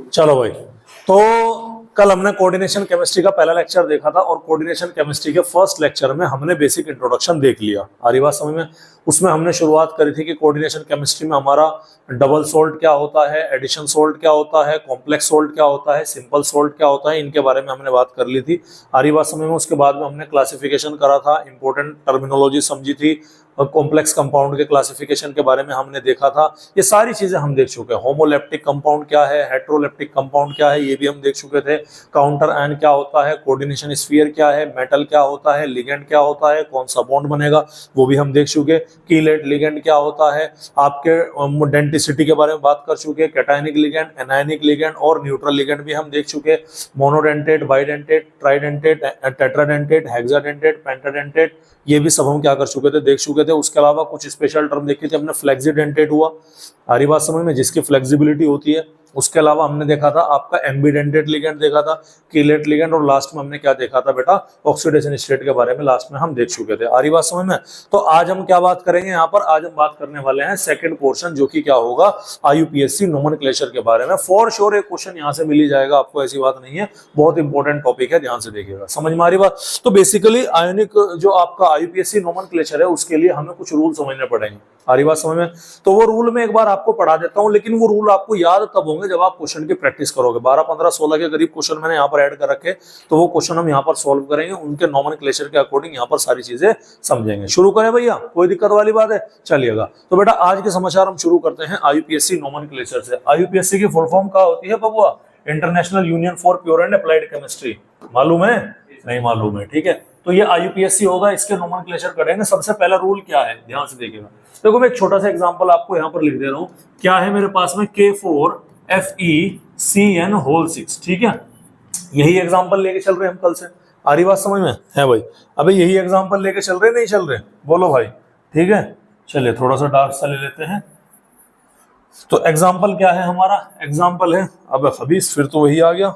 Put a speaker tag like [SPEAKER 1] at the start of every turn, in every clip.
[SPEAKER 1] चलो भाई, तो कल हमने कोऑर्डिनेशन केमिस्ट्री का पहला लेक्चर देखा था और कोऑर्डिनेशन केमिस्ट्री के फर्स्ट लेक्चर में हमने बेसिक इंट्रोडक्शन देख लिया। आ रही बात समझ में? उसमें हमने शुरुआत करी थी कि कोऑर्डिनेशन केमिस्ट्री में हमारा डबल सोल्ट क्या होता है, एडिशन सोल्ट क्या होता है, कॉम्प्लेक्स सोल्ट क्या होता है, सिंपल सोल्ट क्या होता है, इनके बारे में हमने बात कर ली थी। आ रही बात समझ में? उसके बाद में हमने क्लासिफिकेशन करा था, इंपॉर्टेंट टर्मिनोलॉजी समझी थी, कॉम्प्लेक्स कंपाउंड के क्लासिफिकेशन के बारे में हमने देखा था। ये सारी चीजें हम देख चुके हैं। होमोलेप्टिक कंपाउंड क्या है, हेट्रोलेप्टिक कंपाउंड क्या है, ये भी हम देख चुके थे। काउंटर आयन क्या होता है, कोऑर्डिनेशन स्फीयर क्या है, मेटल क्या होता है, लिगेंड क्या होता है, कौन सा बॉन्ड बनेगा, वो भी हम देख चुके। कीलेट लिगेंड क्या होता है, आपके डेंटिसिटी के बारे में बात कर चुके। कैटायनिक लिगेंड, एनायनिक लिगेंड और न्यूट्रल लिगेंड भी हम देख चुके। Monodentate, bidentate, tridentate, tetradentate, hexadentate, pentadentate, ये भी सब हम क्या कर चुके थे, देख चुके थे। उसके अलावा कुछ स्पेशल टर्म देखी थी हमने। फ्लेक्सिडेंटेट हुआ, हरी बात समझ में, जिसकी फ्लेक्सिबिलिटी होती है। उसके अलावा हमने देखा था आपका एम्बीडेंटेट लिगेंड देखा था, कीलेट लिगेंड, और लास्ट में हमने क्या देखा था बेटा, ऑक्सीडेशन स्टेट के बारे में लास्ट में हम देख चुके थे। आ रही बात समझ में? तो आज हम क्या बात करेंगे यहाँ पर, आज हम बात करने वाले हैं सेकंड पोर्शन, जो कि क्या होगा, आईयूपीएससी नोमेनक्लेचर के बारे में। फॉर श्योर एक क्वेश्चन यहाँ से मिल ही जाएगा आपको, ऐसी बात नहीं है, बहुत इंपॉर्टेंट टॉपिक है, ध्यान से देखिएगा। समझ में आ रही बात? तो बेसिकली आयोनिक जो आपका आईयूपीएससी नोमेनक्लेचर है, उसके लिए हमें कुछ रूल समझने पड़ेंगे। आ रही बात समझ में? तो वो रूल मैं एक बार आपको पढ़ा देता हूं, लेकिन वो रूल आपको याद तब होंगे जब आप क्वेश्चन की प्रैक्टिस करोगे। 12, 15, 16 के करीब क्वेश्चन मैंने यहाँ पर ऐड कर रखे, तो वो क्वेश्चन हम यहाँ पर सॉल्व करेंगे, उनके नोमेनक्लेचर के अकॉर्डिंग यहाँ पर सारी चीजें समझेंगे। शुरू करें भैया, कोई दिक्कत वाली बात है? चलिएगा। तो बेटा आज के समाचार हम शुरू करते हैं आईयूपीएससी नोमेनक्लेचर से। आईयूपीएससी की फुल फॉर्म क्या होती है बबुआ? International union for pure and applied chemistry. मालूम है? नहीं मालूम है, ठीक है। तो ये आईयूपीएससी होगा, इसके नोमेनक्लेचर करेंगे। सबसे पहला रूल क्या है, ध्यान से देखिएगा। देखो मैं एक छोटा सा एग्जांपल आपको यहाँ पर लिख दे रहा हूँ। क्या है मेरे पास में, K4FeCN होल 6, ठीक है। यही एग्जांपल लेके चल रहे हैं हम कल से। आ रही बात समझ में है भाई? अबे यही एग्जांपल लेके चल रहे नहीं चल रहे? बोलो भाई, ठीक है। चलिए थोड़ा सा डार्क सा ले लेते हैं। तो एग्जाम्पल क्या है हमारा? एग्जाम्पल है, अब खबीस फिर तो वही आ गया।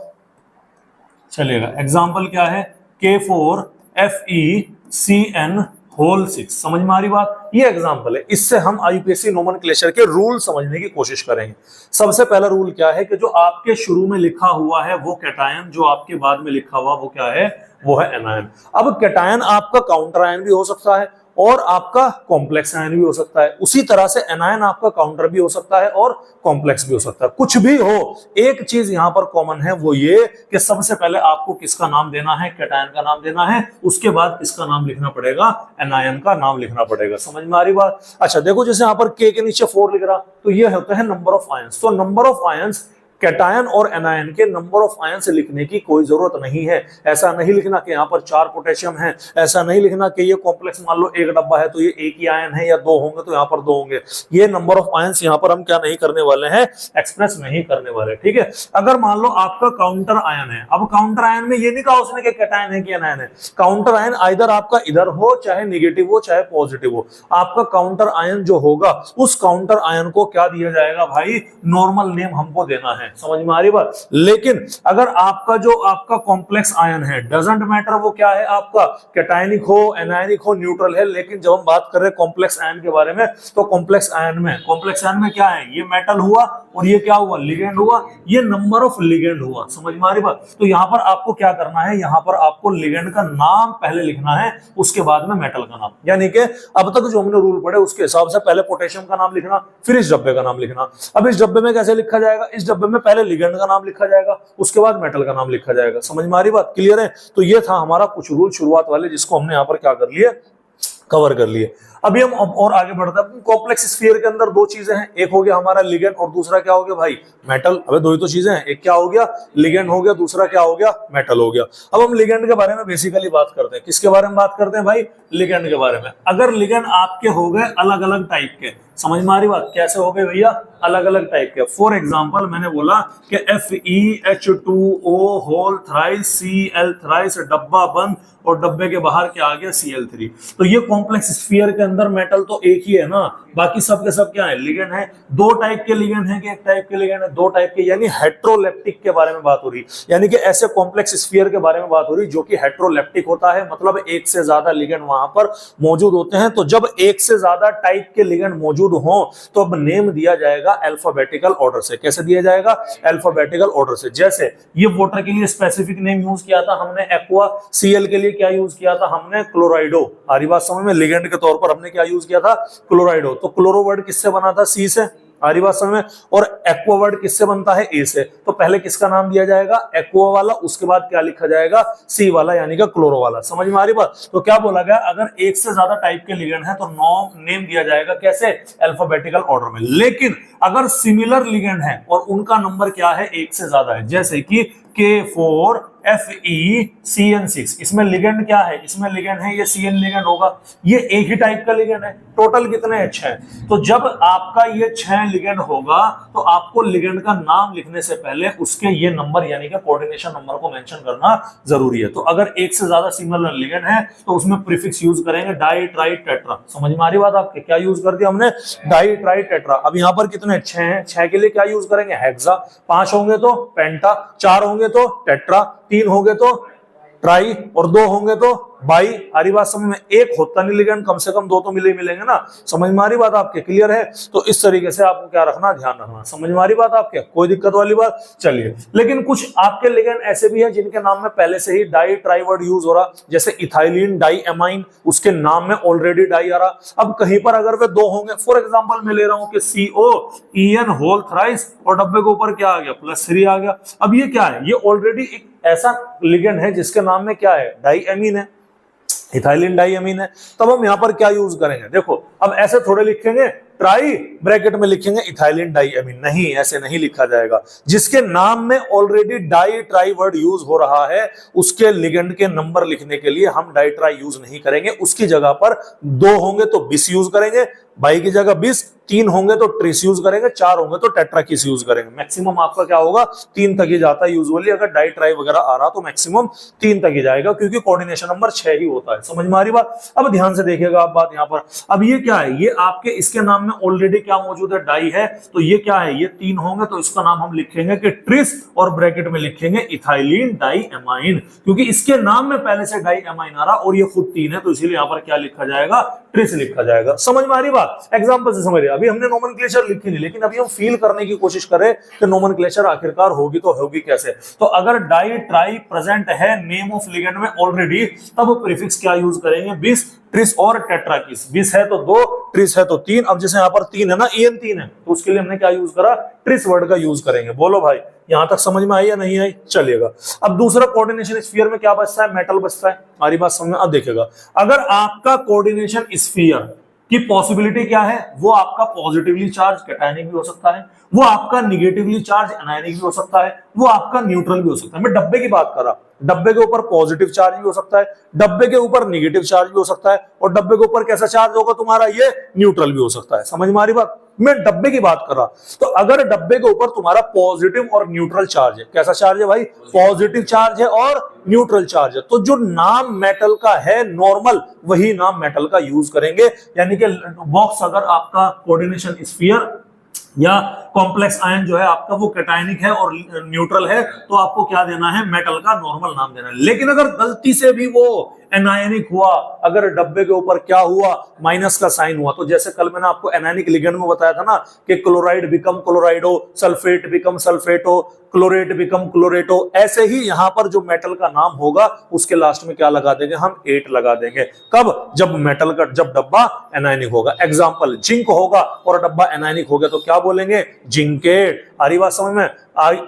[SPEAKER 1] चलिएगा, एग्जाम्पल क्या है, K4FeCN होल 6। समझ में आ रही बात? ये एग्जाम्पल है, इससे हम आईयूपीएससी नोमेनक्लेचर के रूल समझने की कोशिश करेंगे। सबसे पहला रूल क्या है कि जो आपके शुरू में लिखा हुआ है वो कैटायन, जो आपके बाद में लिखा हुआ वो क्या है, वो है एनायन। अब कैटायन आपका काउंटर आयन भी हो सकता है और आपका कॉम्प्लेक्स आयन भी हो सकता है। उसी तरह से एनायन आपका काउंटर भी हो सकता है और कॉम्प्लेक्स भी हो सकता है। कुछ भी हो, एक चीज यहां पर कॉमन है, वो ये कि सबसे पहले आपको किसका नाम देना है, कैटायन का नाम देना है। उसके बाद किसका नाम लिखना पड़ेगा, एनायन का नाम लिखना पड़ेगा। समझ में आ रही बात? अच्छा देखो, जैसे यहां पर के नीचे 4 लिख रहा, तो ये होता है नंबर ऑफ आयंस। तो नंबर ऑफ आयंस कैटायन और एनायन के नंबर ऑफ आयन से लिखने की कोई जरूरत नहीं है। ऐसा नहीं लिखना कि यहाँ पर 4 पोटेशियम है, ऐसा नहीं लिखना कि ये कॉम्प्लेक्स मान लो एक डब्बा है तो ये एक ही आयन है, या 2 होंगे तो यहाँ पर 2 होंगे। ये नंबर ऑफ आयंस यहाँ पर हम क्या नहीं करने वाले हैं, एक्सप्रेस नहीं करने वाले, ठीक है। अगर मान लो आपका काउंटर आयन है, अब काउंटर आयन में ये नहीं कहा उसने कि कैटायन है कि एनायन है। काउंटर आयन आइदर आपका इधर हो, चाहे निगेटिव हो चाहे पॉजिटिव हो, आपका काउंटर आयन जो होगा उस काउंटर आयन को क्या दिया जाएगा भाई, नॉर्मल नेम हमको देना है। समझ में आ रही बात? लेकिन अगर आपका जो आपका कॉम्प्लेक्स आयन है, डजंट मैटर वो क्या है आपका, कैटायनिक हो, एनायनिक हो, न्यूट्रल है, लेकिन जब हम बात कर रहे हैं कॉम्प्लेक्स आयन के बारे में, तो कॉम्प्लेक्स आयन में क्या है, ये मेटल हुआ और ये क्या हुआ, लिगेंड हुआ, ये नंबर ऑफ लिगेंड हुआ। समझ में आ रही बात? तो यहां पर आपको क्या करना है, यहां पर आपको लिगेंड का नाम पहले लिखना है, उसके बाद में मेटल का नाम। यानी कि अब तक जो हमने रूल पढ़े उसके हिसाब से पहले पोटेशियम का नाम लिखना, फिर इस डब्बे का नाम लिखना। अब इस डब्बे में कैसे लिखा जाएगा, इस डब्बे में पहले लिगेंड का नाम लिखा जाएगा, उसके बाद मेटल का नाम लिखा जाएगा। समझ में आ रही बात? क्लियर है? तो ये था हमारा कुछ रूल शुरुआत वाले, जिसको हमने यहाँ पर क्या कर लिए, कवर कर लिए। अभी हम और आगे बढ़ते हैं। कॉम्प्लेक्स स्फीयर के अंदर 2 चीजें हैं, एक हो गया हमारा लिगेंड और दूसरा क्या हो गया भाई, मेटल। अबे 2 ही तो चीजें हैं, एक क्या हो गया, लिगेंड हो गया, दूसरा क्या हो गया, मेटल हो गया। अब हम लिगेंड के बारे में बेसिकली बात करते हैं। किसके बारे में बात करते हैं भाई, लिगेंड के बारे में। अगर लिगेंड आपके हो गए अलग अलग टाइप के, समझ में आ रही बात, कैसे हो गए भैया, अलग अलग टाइप के। फॉर एग्जांपल मैंने बोला कि FeH2O whole thrice Cl thrice, डब्बा बंद और डब्बे के बाहर क्या आ गया, Cl3। तो ये कॉम्प्लेक्स स्फीयर के अंदर अंदर मेटल तो एक ही है ना, बाकी सब के सब क्या है, लिगेंड है। दो टाइप के लिगेंड है कि एक टाइप के लिगेंड है, दो टाइप के, यानी हेट्रोलेप्टिक के बारे में बात हो रही, यानी कि ऐसे कॉम्प्लेक्स स्फीयर के बारे में बात हो रही जो कि हेट्रोलेप्टिक होता है, मतलब एक से ज्यादा लिगेंड वहां पर मौजूद होते हैं। तो जब एक से ज्यादा टाइप के लिगेंड मौजूद हो तो अब नेम दिया जाएगा अल्फाबेटिकल ऑर्डर से। कैसे दिया जाएगा, अल्फाबेटिकल ऑर्डर से। जैसे ये वाटर के लिए स्पेसिफिक नेम यूज किया था हमने एक्वा, सीएल के लिए क्या यूज किया था हमने, क्लोराइडो। हमारी बात समझ में, लिगेंड के तौर पर हमने क्या यूज किया था, क्लोराइडो। तो क्लोरो वर्ड किससे बना था, सी से, हमारी बात समझ में। और एक्वा वर्ड किससे बनता है, ए से। तो पहले किसका नाम दिया जाएगा, एक्वा वाला, उसके बाद क्या लिखा जाएगा, सी वाला, यानी कि क्लोरो वाला। समझ में आ रही बात। तो क्या बोला गया, अगर एक से ज्यादा टाइप के लिगेंड है तो नेम दिया जाएगा कैसे, अल्फाबेटिकल ऑर्डर में। लेकिन अगर सिमिलर लिगेंड है और उनका नंबर क्या है, एक से ज्यादा है, जैसे कि K4FeCN6, इसमें लिगेंड क्या है, इसमें लिगेंड है ये CN लिगेंड होगा, ये एक ही टाइप का लिगेंड है। टोटल कितने हैं, 6। तो जब आपका ये 6 लिगेंड होगा तो आपको लिगेंड का नाम लिखने से पहले उसके ये नंबर यानी कि कोऑर्डिनेशन नंबर को मेंशन करना जरूरी है। तो अगर एक से ज्यादा सिमिलर लिगेंड है तो उसमें प्रीफिक्स यूज करेंगे डाई ट्राई टेट्रा। समझ में आ रही बात आपके, क्या यूज कर दिया हमने, डाई ट्राई टेट्रा। अब यहाँ पर कितने, 6 हैं, 6 के लिए क्या यूज करेंगे, हेक्सा। 5 होंगे तो पेंटा, 4 होंगे तो टेट्रा, 3 होंगे तो ट्राई और 2 होंगे तो बाई। हरी बात समझ में, एक होता नहीं लिगेंड, कम से कम 2 तो मिलेंगे ना। समझ में आ रही बात आपके, क्लियर है। तो इस तरीके से आपको क्या रखना, ध्यान रखना। समझ में आ रही बात आपके, कोई दिक्कत वाली बात। चलिए, लेकिन कुछ आपके लिगेंड ऐसे भी हैं जिनके नाम में पहले से ही डाई ट्राई वर्ड यूज हो रहा, जैसे इथाइलिन डाई एमाइन, उसके नाम में ऑलरेडी डाई आ रहा। अब कहीं पर अगर वे 2 होंगे, फॉर एग्जाम्पल मैं ले रहा हूं कि COEN होल थ्राइस और डब्बे के ऊपर क्या आ गया, +3 आ गया। अब ये क्या है, ये ऑलरेडी एक ऐसा लिगेंड है जिसके नाम में क्या है, डाई एमीन है, इथाइलिन डाइअमीन है। तब हम यहां पर क्या यूज करेंगे, देखो अब ऐसे थोड़े लिखेंगे, ट्राई ब्रैकेट में लिखेंगे इथाइलिन डाइअमीन, नहीं, ऐसे नहीं लिखा जाएगा। जिसके नाम में already di tri word use हो रहा है उसके लिगेंड के नंबर लिखने के लिए हम डाई ट्राई यूज नहीं करेंगे। उसकी जगह पर 2 होंगे तो बिस यूज करेंगे, बाई की जगह 20, 3 होंगे तो ट्रिस यूज करेंगे, 4 होंगे तो टेट्राकिस यूज करेंगे। मैक्सिमम आपका क्या होगा, 3 तक ही जाता है यूजुअली। अगर डाई ट्राई वगैरह आ रहा तो मैक्सिमम 3 तक ही जाएगा, क्योंकि कोऑर्डिनेशन नंबर 6 ही होता है। समझ में आ रही बात। अब ध्यान से देखिएगा आप बात यहाँ पर। अब ये क्या है, ये आपके इसके नाम में ऑलरेडी क्या मौजूद है, डाई है। तो ये क्या है, ये 3 होंगे तो इसका नाम हम लिखेंगे कि ट्रिस और ब्रैकेट में लिखेंगे इथाइलिन डाइअमाइन, क्योंकि इसके नाम में पहले से डाइअमाइन आ रहा और ये खुद 3 है, तो इसीलिए यहाँ पर क्या लिखा जाएगा, ट्रिस लिखा जाएगा। समझ में आ रही बात, एग्जांपल से समझ रहे। अभी हमने नोमेनक्लेचर लिखी नहीं, लेकिन अभी हम फील करने की कोशिश करें कि नोमेनक्लेचर आखिरकार होगी तो होगी कैसे। तो अगर डाई ट्राई प्रेजेंट है नेम ऑफ लिगेंड में ऑलरेडी, तब प्रीफिक्स क्या यूज करेंगे, बिस, ट्रिस और टेट्राकिस। बिस है तो 2, ट्रिस है तो 3। अब जैसे यहाँ पर 3 है ना, EN 3 है, तो उसके लिए हमने क्या यूज करा, ट्रिस वर्ड का यूज करेंगे। बोलो भाई, यहां तक समझ में आई या नहीं आई, चलिएगा। अब दूसरा कोऑर्डिनेशन स्फीयर में क्या बचता है, मेटल बचता है। हमारी बात समझ में, अब देखिएगा, अगर आपका कोऑर्डिनेशन स्फीयर की पॉसिबिलिटी क्या है, वो आपका पॉजिटिवली चार्ज कैटायनिक भी हो सकता है, वो आपका निगेटिवली चार्ज एनायनिक भी हो सकता है, वो आपका न्यूट्रल भी हो सकता है। मैं डब्बे की बात कर रहा, डब्बे के ऊपर पॉजिटिव चार्ज भी हो सकता है, डब्बे के ऊपर निगेटिव चार्ज भी हो सकता है, और डब्बे के ऊपर कैसा चार्ज होगा तुम्हारा, ये न्यूट्रल भी हो सकता है। समझ में आ रही बात, मैं डब्बे की बात कर रहा। तो अगर डब्बे के ऊपर तुम्हारा पॉजिटिव और न्यूट्रल चार्ज है, कैसा चार्ज है भाई, पॉजिटिव चार्ज है और न्यूट्रल चार्ज है, तो जो नाम मेटल का है नॉर्मल, वही नाम मेटल का यूज करेंगे। यानी कि बॉक्स अगर आपका कोऑर्डिनेशन स्फीयर या कॉम्प्लेक्स आयन जो है आपका वो कैटायनिक है और न्यूट्रल है, तो आपको क्या देना है, मेटल का नॉर्मल नाम देना है। लेकिन अगर गलती से भी वो एनायनिक हुआ, अगर डब्बे के ऊपर क्या हुआ, माइनस का साइन हुआ, तो जैसे कल मैंने आपको एनायनिक लिगेंड में बताया था ना कि chloride become क्लोराइडो, sulphate become सल्फेटो, chlorate become क्लोरेटो, ऐसे ही यहां पर जो मेटल का नाम होगा उसके लास्ट में क्या लगा देंगे, हम 8 लगा देंगे। कब, जब मेटल का, जब डब्बा एनायनिक होगा। एग्जांपल, जिंक होगा और डब्बा एनायनिक हो गया तो क्या बोलेंगे, जिंकेट। आरी बात समझ में,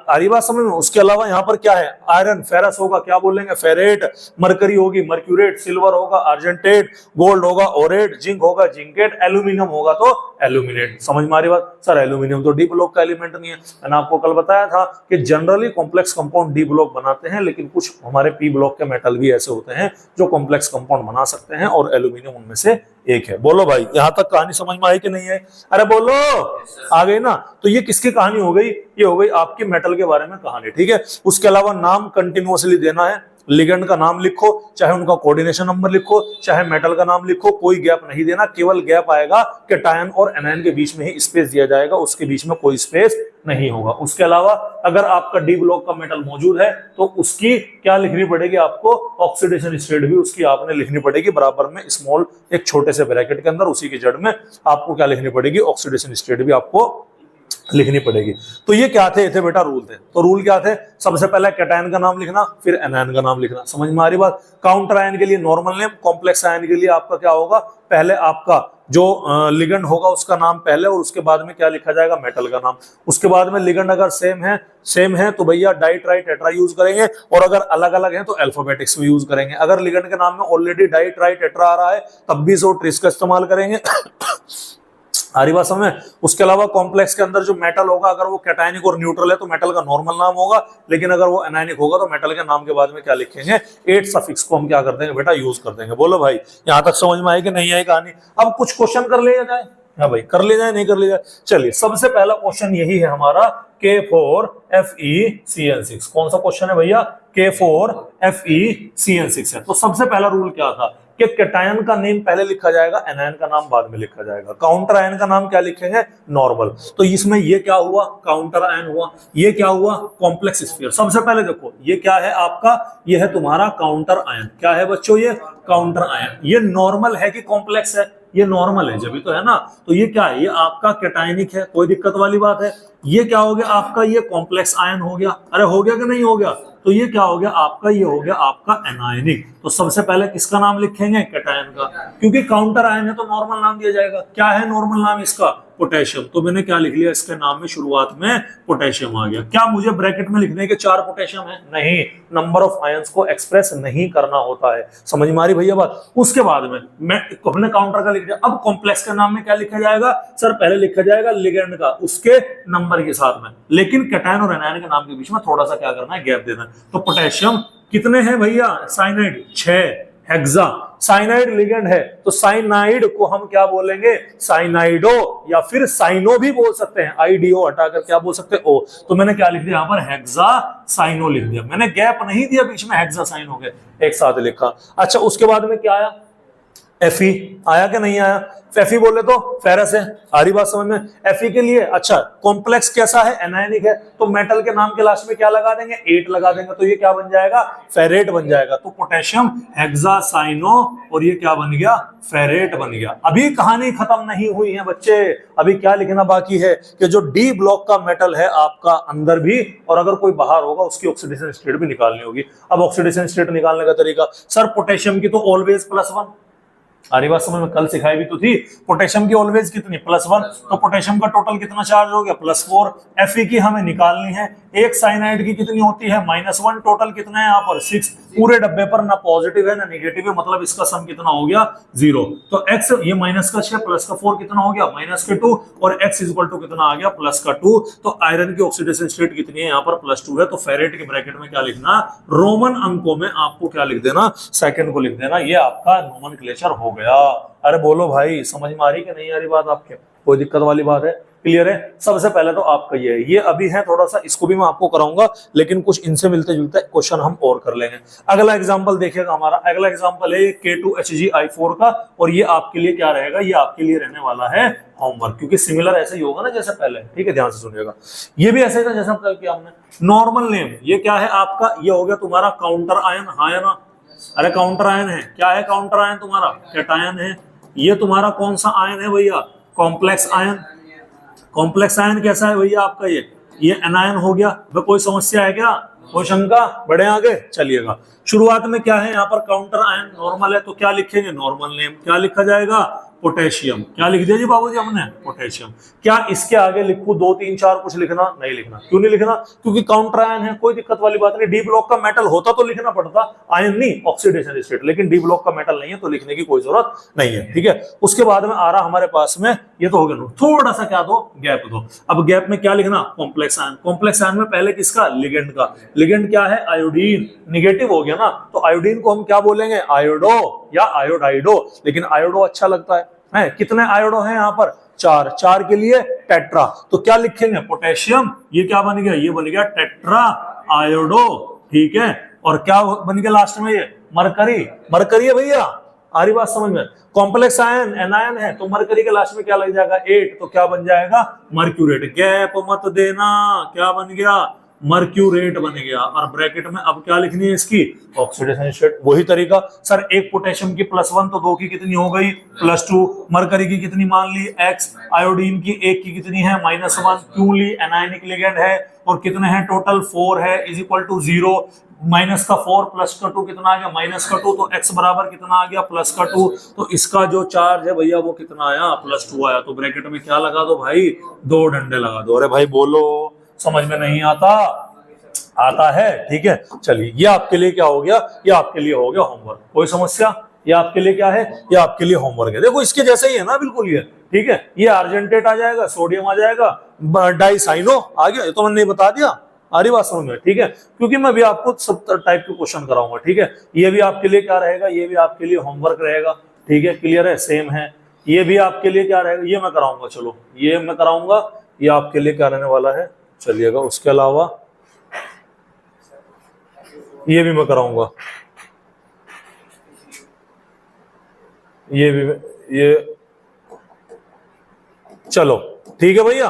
[SPEAKER 1] आरी बात समझ में। उसके अलावा यहां पर क्या है, आयरन फेरस होगा, क्या बोलेंगे, फेरेट। मरकरी होगी मर्क्यूरेट, सिल्वर होगा अर्जेंटेट, गोल्ड होगा ओरेट, जिंक होगा जिंकेट, एल्यूमिनियम होगा तो एल्यूमिनेट। समझ में आ रही बात। सर एल्यूमिनियम तो डी ब्लॉक का एलिमेंट नहीं है। मैंने आपको कल बताया था कि generally complex compound D block बनाते हैं, लेकिन कुछ हमारे पी ब्लॉक के मेटल भी ऐसे होते हैं जो कॉम्प्लेक्स कंपाउंड बना सकते हैं, और एल्यूमिनियम उनमें से एक है। बोलो भाई, यहां तक कहानी समझ में आई कि नहीं है, अरे बोलो, आ गई ना। तो ये किसकी कहानी हो गई, ये हो गई आपकी मेटल के बारे में कहानी, ठीक है। उसके अलावा नाम कंटिन्यूअसली देना है, लिगेंड का नाम लिखो, चाहे उनका कोऑर्डिनेशन नंबर लिखो, चाहे मेटल का नाम लिखो, कोई गैप नहीं देना। केवल गैप आएगा कैटायन और एनायन के बीच में ही स्पेस दिया जाएगा, उसके बीच में कोई स्पेस नहीं होगा। उसके अलावा अगर आपका डी ब्लॉक का मेटल मौजूद है तो उसकी क्या लिखनी पड़ेगी आपको, ऑक्सीडेशन स्टेट भी उसकी आपने लिखनी पड़ेगी बराबर में स्मॉल एक छोटे से ब्रैकेट के अंदर, उसी की जड़ में आपको क्या लिखनी पड़ेगी, ऑक्सीडेशन स्टेट भी आपको लिखनी पड़ेगी। तो ये क्या थे बेटा, रूल थे। तो रूल क्या थे, सबसे पहले कैटायन का नाम लिखना, फिर एनायन का नाम लिखना। समझ में आ रही बात। काउंटर आयन के लिए नॉर्मल नेम, कॉम्प्लेक्स आयन के लिए आपका क्या होगा, पहले आपका जो लिगेंड होगा उसका नाम पहले, और उसके बाद में क्या लिखा जाएगा, मेटल का नाम। उसके बाद में लिगेंड अगर सेम है तो भैया डाई ट्राई टेट्रा यूज करेंगे, और अगर अलग अलग है तो अल्फाबेटिक्स में यूज करेंगे। अगर लिगेंड के नाम में ऑलरेडी डाई ट्राई टेट्रा आ रहा है तब भी सो ट्रिस का इस्तेमाल करेंगे। आ रही बात समझ। उसके अलावा कॉम्प्लेक्स के अंदर जो मेटल होगा, अगर वो कैटायनिक और न्यूट्रल है तो मेटल का नॉर्मल नाम होगा, लेकिन अगर वो एनायनिक होगा तो मेटल के नाम के बाद में क्या लिखेंगे, 8 सफिक्स को हम क्या कर देंगे बेटा, यूज कर देंगे। बोलो भाई यहां तक समझ में आई कि नहीं आई कहानी। अब कुछ क्वेश्चन कर लिया जाए। हाँ भाई कर ले जाए, नहीं कर ले जाए। चलिए सबसे पहला क्वेश्चन यही है हमारा, K4FeCN6। कौन सा क्वेश्चन है भैया, K4FeCN6 है। तो सबसे पहला रूल क्या था कि कैटायन का नेम पहले लिखा जाएगा, एनायन का नाम बाद में लिखा जाएगा। काउंटर आयन का नाम क्या लिखेंगे, नॉर्मल। तो इसमें ये क्या हुआ, काउंटर आयन हुआ। ये क्या हुआ, कॉम्प्लेक्स स्फीयर। सबसे पहले देखो ये क्या है आपका, ये है तुम्हारा काउंटर आयन। क्या है बच्चों, ये काउंटर आयन। ये नॉर्मल है कि कॉम्प्लेक्स है, ये नॉर्मल है, जब भी तो है ना। तो ये क्या है, ये आपका कैटायनिक है, कोई दिक्कत वाली बात है। ये क्या हो गया आपका, ये कॉम्प्लेक्स आयन हो गया। अरे हो गया कि नहीं हो गया। तो ये क्या हो गया आपका, ये हो गया आपका एनायनिक। तो सबसे पहले किसका नाम लिखेंगे, कैटायन का, क्योंकि काउंटर आयन है तो नॉर्मल नाम दिया जाएगा। क्या है नॉर्मल नाम इसका, पोटेशियम। तो मैंने क्या लिख लिया, इसके नाम में शुरुआत में पोटेशियम आ गया। क्या मुझे ब्रैकेट में लिखने के 4 पोटेशियम है, नहीं, नंबर ऑफ आयंस को एक्सप्रेस नहीं करना होता है। समझ में आ रही भैया बात। उसके बाद में मैं हमने काउंटर का लिख दिया। अब कॉम्प्लेक्स के नाम में क्या लिखा जाएगा, सर पहले लिखा जाएगा लिगेंड का उसके नंबर के साथ में, लेकिन कैटायन और एनायन के नाम के बीच में थोड़ा सा क्या करना है, गैप देना है। तो पोटेशियम कितने हैं भैया, साइनाइड 6, हेक्सा साइनाइड लिगेंड है, तो साइनाइड को हम क्या बोलेंगे, साइनाइडो, या फिर साइनो भी बोल सकते हैं। आईडीओ हटाकर क्या बोल सकते हैं, ओ। तो मैंने क्या लिख दिया यहाँ पर, हेक्सा साइनो लिख दिया। मैंने गैप नहीं दिया बीच में, हेक्सा साइनो के एक साथ लिखा। अच्छा उसके बाद में क्या आया, Fe आया कि नहीं आया। Fe बोले तो फेरस है, आ रही बात समझ में। Fe के लिए अच्छा कॉम्प्लेक्स कैसा है, एनायनिक है, तो मेटल के नाम के लास्ट में क्या लगा देंगे, 8 लगा देंगे। तो ये क्या बन जाएगा, फेरेट बन जाएगा। तो पोटेशियम हेक्सासाइनो, और ये क्या बन गया, फेरेट बन गया। अभी कहानी खत्म नहीं हुई है बच्चे, अभी क्या लिखना बाकी है कि जो डी ब्लॉक का मेटल है आपका अंदर भी, और अगर कोई बाहर होगा उसकी ऑक्सीडेशन स्टेट भी निकालनी होगी। अब ऑक्सीडेशन स्टेट निकालने का तरीका, सर पोटेशियम की तो ऑलवेज +1, आरी बात समझ में, कल सिखाई भी तो थी। पोटेशियम की ऑलवेज कितनी, +1, तो पोटेशियम का टोटल कितना चार्ज हो गया, +4। Fe की हमें निकालनी है। एक साइनाइड की कितनी होती है, -1, टोटल कितना है यहाँ पर 6। पूरे डब्बे पर ना पॉजिटिव है ना निगेटिव है, मतलब इसका सम कितना हो गया, 0। तो x ये -6 +4 कितना हो गया, -2, और x = कितना आ गया, +2। तो आयरन की ऑक्सीडेशन स्टेट कितनी है, यहाँ पर +2 है। तो फेरेट के ब्रैकेट में क्या लिखना, रोमन अंकों में आपको क्या लिख देना, सेकंड को लिख देना। ये आपका नोमेनक्लेचर हो गया। अरे बोलो भाई समझ में आ रही कि नहीं आ रही बात आपके, कोई दिक्कत वाली बात है, क्लियर है। सबसे पहले तो आपका ये अभी है थोड़ा सा, इसको भी मैं आपको कराऊंगा, लेकिन कुछ इनसे मिलते जुलते क्वेश्चन हम और कर लेंगे। अगला एग्जांपल देखिएगा हमारा, अगला एग्जांपल है K2HgI4 का, और ये आपके लिए क्या रहेगा, ये आपके लिए रहने वाला है होमवर्क, क्योंकि सिमिलर ऐसे ही होगा ना जैसे पहले, ठीक है, ध्यान से सुनिएगा। ये भी ऐसे था जैसा कल किया हमने। नॉर्मल नेम ये क्या है आपका, ये हो गया तुम्हारा काउंटर आयन, हाँ या ना, अरे काउंटर आयन है, क्या है काउंटर आयन तुम्हारा, कैटायन है। ये तुम्हारा कौन सा आयन है भैया, कॉम्प्लेक्स आयन। कॉम्प्लेक्स आयन कैसा है भैया आपका, ये एनायन हो गया। तो कोई समस्या है क्या, कोई शंका, बढ़े आगे चलिएगा। शुरुआत में क्या है यहाँ पर, काउंटर आयन नॉर्मल है, तो क्या लिखेंगे, नॉर्मल नेम। क्या लिखा जाएगा, पोटेशियम। क्या लिख दिया जी बाबूजी हमने, पोटेशियम। क्या इसके आगे लिखूं 2 3 4 कुछ लिखना, नहीं लिखना। क्यों नहीं लिखना, क्योंकि काउंटर आयन है, कोई दिक्कत वाली बात नहीं। डी ब्लॉक का मेटल होता तो लिखना पड़ता, आयन नहीं, ऑक्सीडेशन स्टेट, लेकिन डी ब्लॉक का मेटल नहीं है तो लिखने की कोई जरूरत नहीं है, ठीक है। उसके बाद में आ रहा हमारे पास में, ये तो हो गया, थोड़ा सा क्या दो, गैप दो। अब गैप में क्या लिखना, कॉम्प्लेक्स आयन। कॉम्प्लेक्स आयन में पहले किसका, लिगेंड का। लिगेंड क्या है, आयोडीन, निगेटिव हो गया ना, तो आयोडीन को हम क्या बोलेंगे, आयोडो या आयोडाइडो, लेकिन आयोडो अच्छा लगता है। कितने आयोडो हैं यहाँ पर, 4 के लिए टेट्रा। तो क्या लिखेंगे, पोटेशियम, ये क्या बन गया, ये बन गया टेट्रा आयोडो, ठीक है। और क्या बन गया लास्ट में, ये मरकरी, मरकरी है भैया, आ रही बात समझ में। कॉम्प्लेक्स आयन एनायन है तो मरकरी के लास्ट में क्या लग जाएगा 8, तो क्या बन जाएगा मर्क्यूरेट। गैप मत देना, क्या बन गया मर्क्यूरेट बन गया। और ब्रैकेट में अब क्या लिखनी है इसकी ऑक्सीडेशन स्टेट। वही तरीका सर, एक पोटेशियम की +1 तो 2 की कितनी हो गई +2, मरकरी की कितनी मान ली x, आयोडीन की 1 की कितनी है -1, क्यों ली एनायनिक लिगेंड है और कितने हैं टोटल 4 है इज इक्वल टू 0, -4 +2 कितना आ गया -2, तो x बराबर कितना आ गया +2, तो इसका जो चार्ज है भैया वो कितना आया +2 आया। तो ब्रैकेट में क्या लगा दो भाई 2 डंडे लगा दो। अरे भाई बोलो, समझ में नहीं आता, आता है, ठीक है। चलिए ये आपके लिए क्या हो गया, ये आपके लिए हो गया होमवर्क। कोई समस्या, ये आपके लिए क्या है, ये आपके लिए होमवर्क है। देखो इसके जैसे ही है ना बिल्कुल ये, ठीक है। ये आर्जेंटेट आ जाएगा, सोडियम आ जाएगा, डाइसाइनो आ गया, ये तो मैंने नहीं बता दिया, आ रही बात समझ में, ठीक है। क्योंकि मैं भी आपको सब टाइप के क्वेश्चन कराऊंगा, ठीक है। ये भी आपके लिए क्या रहेगा, ये भी आपके लिए होमवर्क रहेगा, ठीक है। क्लियर है, सेम है। ये भी आपके लिए क्या रहेगा, ये मैं कराऊंगा, चलो ये मैं कराऊंगा, ये आपके लिए क्या रहने वाला है, चलिएगा। उसके अलावा ये भी मैं कराऊंगा, ये भी, ये, चलो ठीक है भैया।